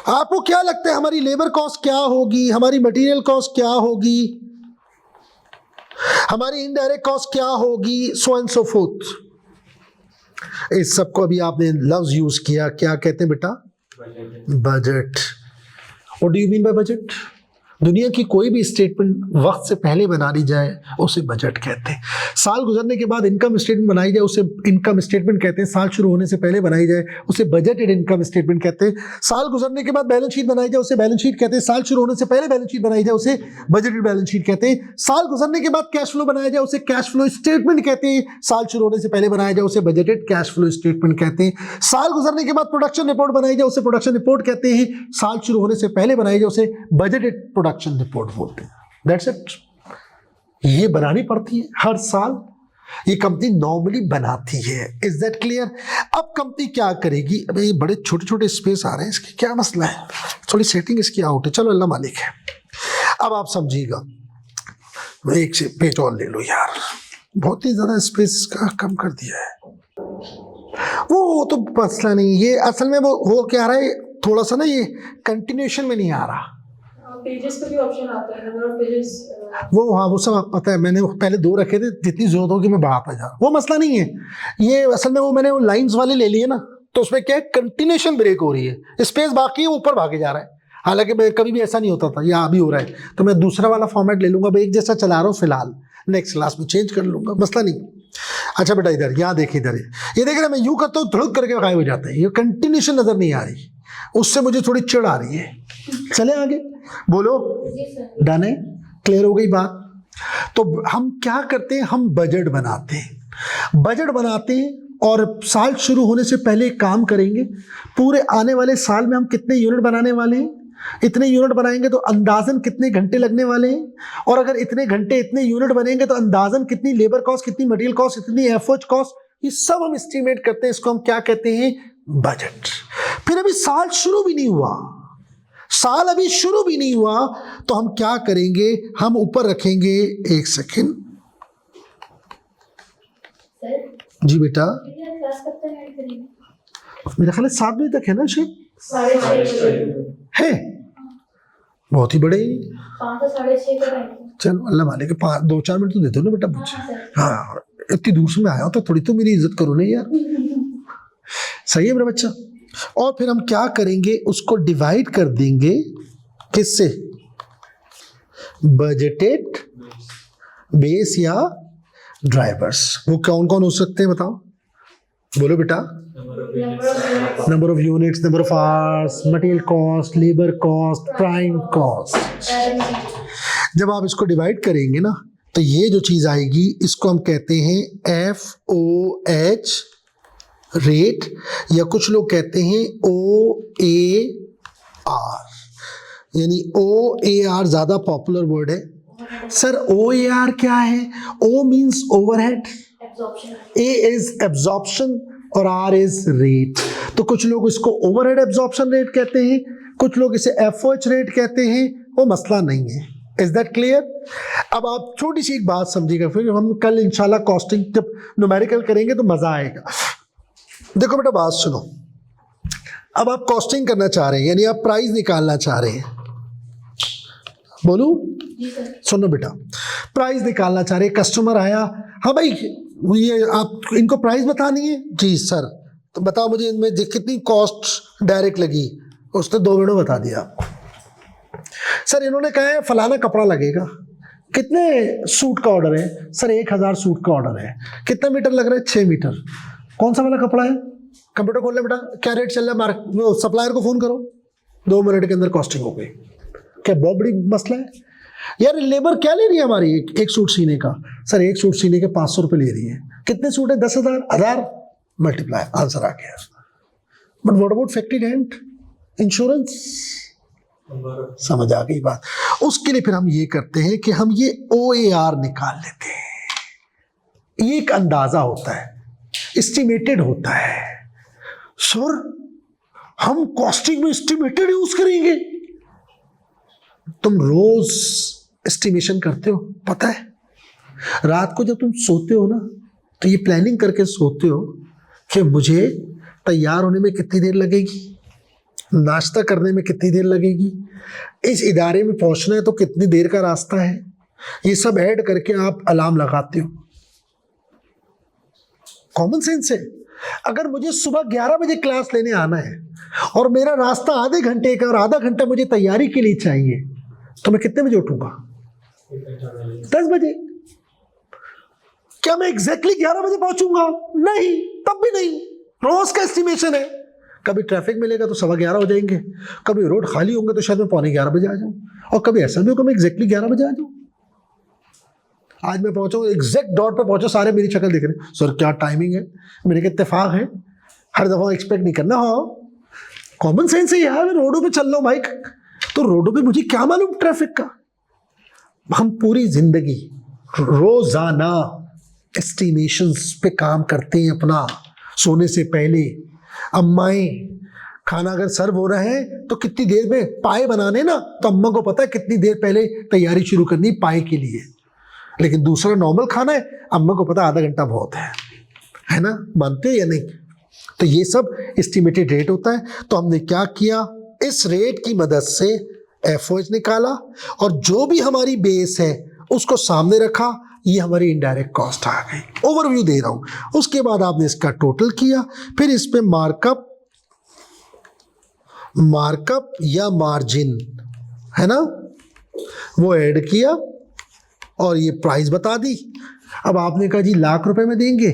आपको क्या लगता है हमारी लेबर कॉस्ट क्या होगी, हमारी मटेरियल कॉस्ट क्या होगी? हमारी इनडायरेक्ट कॉस्ट क्या होगी, सो एंड सो फोर्थ। इस सबको अभी आपने लफ्ज यूज किया, क्या कहते हैं बेटा, budget. What do you mean bye budget? दुनिया की कोई भी स्टेटमेंट वक्त से पहले बना ली जाए उसे बजट कहते हैं। साल गुजरने के बाद इनकम स्टेटमेंट बनाई जाए उसे इनकम स्टेटमेंट कहते हैं। साल शुरू होने से पहले बनाई जाए उसे बजटेड इनकम स्टेटमेंट कहते हैं। साल गुजरने के बाद बैलेंस शीट बनाई जाए उसे बैलेंस शीट कहते हैं। साल शुरू होने से पहले बैलेंस शीट बनाई जाए उसे बजटेड बैलेंस शीट कहते हैं। साल गुजरने के बाद कैश फ्लो बनाया जाए उसे कैश फ्लो स्टेटमेंट कहते हैं। साल शुरू होने से पहले बनाया जाए उसे बजटेड कैश फ्लो स्टेटमेंट कहते हैं। साल गुजरने के बाद प्रोडक्शन रिपोर्ट बनाई जाए उसे प्रोडक्शन रिपोर्ट कहते हैं। साल शुरू होने से पहले बनाई जाए उसे बजटेड प्रोडक्शन रिपोर्ट बोलते हैं। That's it. ये बनानी पड़ती है हर साल, ये कंपनी नॉर्मली बनाती है। Is that clear? अब कंपनी क्या करेगी, अबे ये बड़े छोटे छोटे स्पेस आ रहे हैं, इसकी क्या मसला है, थोड़ी सेटिंग इसकी आउट है, चलो अल्लाह मालिक है। अब आप समझिएगा, एक से पेज और ले लो यार, बहुत ही ज्यादा स्पेस का कम कर दिया है। वो तो मसला नहीं, ये असल में वो हो क्या रहा है, थोड़ा सा ना ये कंटिन्यूएशन में नहीं आ रहा। पेजेस पे भी ऑप्शन आता है, नंबर ऑफ पेजेस। वो हाँ वो सब पता है, मैंने पहले 2 रखे थे, जितनी जरूरत होगी मैं बढ़ाता जा रहा हूँ, वो मसला नहीं है। ये असल में वो मैंने वो लाइंस वाले ले लिए ना, तो उसमें क्या है, कंटिन्यूएशन ब्रेक हो रही है, स्पेस बाकी है, ऊपर भागे जा रहा है। हालांकि मैं कभी भी ऐसा नहीं होता था, या अभी हो रहा है, तो मैं दूसरा वाला फॉर्मेट ले लूंगा। एक जैसा चला रहा हूँ फिलहाल, नेक्स्ट क्लास में चेंज कर लूंगा, मसला नहीं। अच्छा बेटा इधर यहाँ देखिए, इधर ये देख रहे मैं यूँ करता हूँ, धुड़क करके गायब हो जाता है, ये कंटिन्यूएशन नजर नहीं आ रही, उससे मुझे थोड़ी चिढ़ आ रही है। चले आगे, बोलो। डन है, क्लियर हो गई बात? तो हम क्या करते हैं, हम बजट बनाते हैं। बजट बनाते हैं और साल शुरू होने से पहले एक काम करेंगे, पूरे आने वाले साल में हम कितने यूनिट बनाने वाले हैं, इतने यूनिट बनाएंगे तो अंदाजन कितने घंटे लगने वाले हैं, और अगर इतने घंटे इतने यूनिट बनेंगे तो अंदाजन कितनी लेबर कॉस्ट, कितनी मटेरियल कॉस्ट, कितनी एफर्ट कॉस्ट, ये सब हम एस्टिमेट करते हैं। इसको हम क्या कहते हैं, बजट। फिर अभी साल शुरू भी नहीं हुआ, साल अभी शुरू भी नहीं हुआ, तो हम क्या करेंगे, हम ऊपर रखेंगे, एक सेकेंड जी बेटा, क्लास कब तक ऐड करेंगे? मेरा ख्याल है 7 बजे तक है ना शेख, 6:30 है बहुत ही बड़े। 5 से 6:30 का टाइम। चलो अल्लाह मालिक, 2-4 मिनट तो दे दो ना बेटा मुझे। हाँ इतनी दूर से मैं आया हूँ तो थोड़ी तो मेरी इज्जत करो ना यार, सही है मेरा बच्चा। और फिर हम क्या करेंगे, उसको डिवाइड कर देंगे किससे, बजटेड बेस या ड्राइवर्स। वो कौन कौन हो सकते हैं बताओ, बोलो बेटा। Number of units, number of hours, material cost, labour cost, prime cost. जब आप इसको डिवाइड करेंगे ना, तो ये जो चीज आएगी इसको हम कहते हैं FOH रेट, या कुछ लोग कहते हैं OAR, यानी OAR ज्यादा पॉपुलर वर्ड है। सर OAR क्या है? O means overhead, A is absorption और R इज रेट। तो कुछ लोग इसको ओवरहेड एब्जॉर्प्शन रेट कहते हैं, कुछ लोग इसे FOH रेट कहते हैं, वो मसला नहीं है। Is that clear? अब आप छोटी सी एक बात समझिएगा, फिर हम कल इंशाल्लाह कॉस्टिंग जब न्यूमेरिकल करेंगे तो मजा आएगा। देखो बेटा बात सुनो, अब आप कॉस्टिंग करना चाह रहे हैं, यानी आप प्राइस निकालना चाह रहे हैं, बोलू सुनो बेटा, प्राइस निकालना चाह रहे हैं, कस्टमर आया, हाँ भाई ये आप इनको प्राइस बतानी है जी सर, तो बताओ मुझे इनमें कितनी कॉस्ट डायरेक्ट लगी, उसने 2 मिनट में बता दिया। सर इन्होंने कहा है फलाना कपड़ा लगेगा, कितने सूट का ऑर्डर है, सर 1000 सूट का ऑर्डर है, कितना मीटर लग रहा है, 6 मीटर, कौन सा वाला कपड़ा है, कंप्यूटर खोल ले बेटा, क्या रेट चल रहा है, सप्लायर को फोन करो, 2 मिनट के अंदर कॉस्टिंग हो गई। क्या बहुत बड़ी मसला है यार। लेबर क्या ले रही है हमारी, एक सूट सीने का, सर एक सूट सीने के 500 रुपये ले रही है, कितने सूट है, 10,000 मल्टीप्लाई, आंसर आ गया। But what about factory rent, insurance, समझ आ गई बात। उसके लिए फिर हम ये करते हैं कि हम ये OAR निकाल लेते हैं, ये एक अंदाजा होता है, एस्टिमेटेड होता है। सर हम कॉस्टिंग में एस्टिमेटेड यूज करेंगे, तुम रोज एस्टिमेशन करते हो, पता है रात को जब तुम सोते हो ना, तो ये प्लानिंग करके सोते हो कि मुझे तैयार होने में कितनी देर लगेगी, नाश्ता करने में कितनी देर लगेगी, इस इदारे में पहुंचना है तो कितनी देर का रास्ता है, ये सब ऐड करके आप अलार्म लगाते हो। कॉमन सेंस है। अगर मुझे सुबह 11 बजे क्लास लेने आना है और मेरा रास्ता आधे घंटे का और आधा घंटा मुझे तैयारी के लिए चाहिए, तो मैं कितने बजे उठूंगा? 10 बजे। क्या मैं एग्जैक्टली 11 बजे पहुंचूंगा? नहीं, तब भी नहीं। रोज का एस्टिमेशन है। कभी ट्रैफिक मिलेगा तो 11:15 हो जाएंगे, कभी रोड खाली होंगे तो शायद मैं 11:15 बजे आ जाऊं, और कभी ऐसा भी होगा मैं एग्जैक्टली 11 बजे आ जाऊं। आज मैं पहुंचा एग्जैक्ट डॉट पे पहुंचा, सारे मेरी शक्ल देख रहे हैं, सर क्या टाइमिंग है, मेरे के इत्तेफाक है, हर दफा एक्सपेक्ट नहीं करना। हाँ, कॉमन सेंस है यार। मैं रोडों पे चल रहा हूँ बाइक, तो रोडों पे मुझे क्या मालूम ट्रैफिक का। हम पूरी जिंदगी रोजाना एस्टिमेशंस पे काम करते हैं अपना। सोने से पहले अम्माएं खाना अगर सर्व हो रहा है तो कितनी देर में पाए बनाने ना, तो अम्मा को पता है कितनी देर पहले तैयारी शुरू करनी पाए के लिए। लेकिन दूसरा नॉर्मल खाना है, अम्मा को पता आधा घंटा बहुत है ना? मानते हो या नहीं? तो ये सब एस्टिमेटेड रेट होता है। तो हमने क्या किया, इस रेट की मदद से एफओएच निकाला और जो भी हमारी बेस है उसको सामने रखा। ये हमारी इनडायरेक्ट कॉस्ट आ गई। ओवरव्यू दे रहा हूं। उसके बाद आपने इसका टोटल किया, फिर इस पे मार्कअप या मार्जिन है ना, वो ऐड किया और ये प्राइस बता दी। अब आपने कहा जी लाख रुपए में देंगे,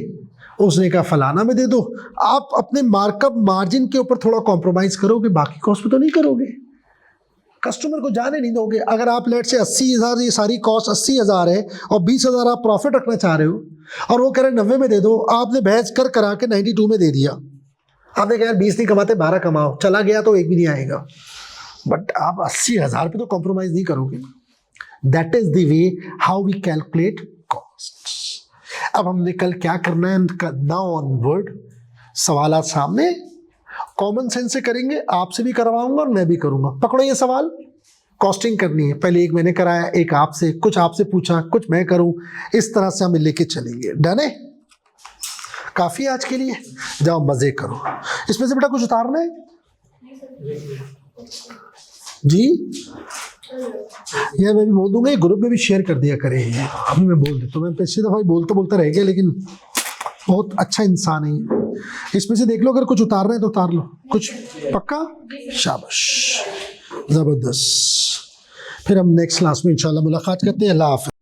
उसने कहा फलाना में दे दो। आप अपने मार्कअप मार्जिन के ऊपर थोड़ा कॉम्प्रोमाइज करोगे, बाकी कॉस्ट पे तो नहीं करोगे। कस्टमर को जाने नहीं दोगे। अगर आप लेट से 80,000, ये सारी कॉस्ट 80,000 है और 20,000 आप प्रॉफिट रखना चाह रहे हो और वो कह रहे 90 में दे दो, आपने बहस करा के 92 में दे दिया। आपने कहा यार 20 नहीं कमाते 12 कमाओ, चला गया तो एक भी नहीं आएगा। बट आप 80,000 पे तो कॉम्प्रोमाइज नहीं करोगे। That is the way how we calculate cost. अब हमने कल क्या करना है, नाउ ऑनवर्ड सवाल सामने कॉमन सेंस से करेंगे। आपसे भी करवाऊंगा और मैं भी करूंगा। पकड़ो ये सवाल, कॉस्टिंग करनी है। पहले एक मैंने कराया, एक आपसे, कुछ आपसे पूछा, कुछ मैं करूं, इस तरह से हम लेके चलेंगे। डन है? काफी आज के लिए, जाओ मजे करो। इसमें से बेटा कुछ उतारना है जी? ये मैं भी बोल दूंगा, ये ग्रुप में भी शेयर कर दिया करें। अभी मैं बोल देता हूँ, मैं पिछली दफा बोलते रह गया, लेकिन बहुत अच्छा इंसान है। इसमें से देख लो, अगर कुछ उतारना है तो उतार लो। कुछ पक्का? शाबाश, जबरदस्त। फिर हम नेक्स्ट क्लास में इंशाल्लाह मुलाकात करते हैं। अल्लाह हाफ़िज़।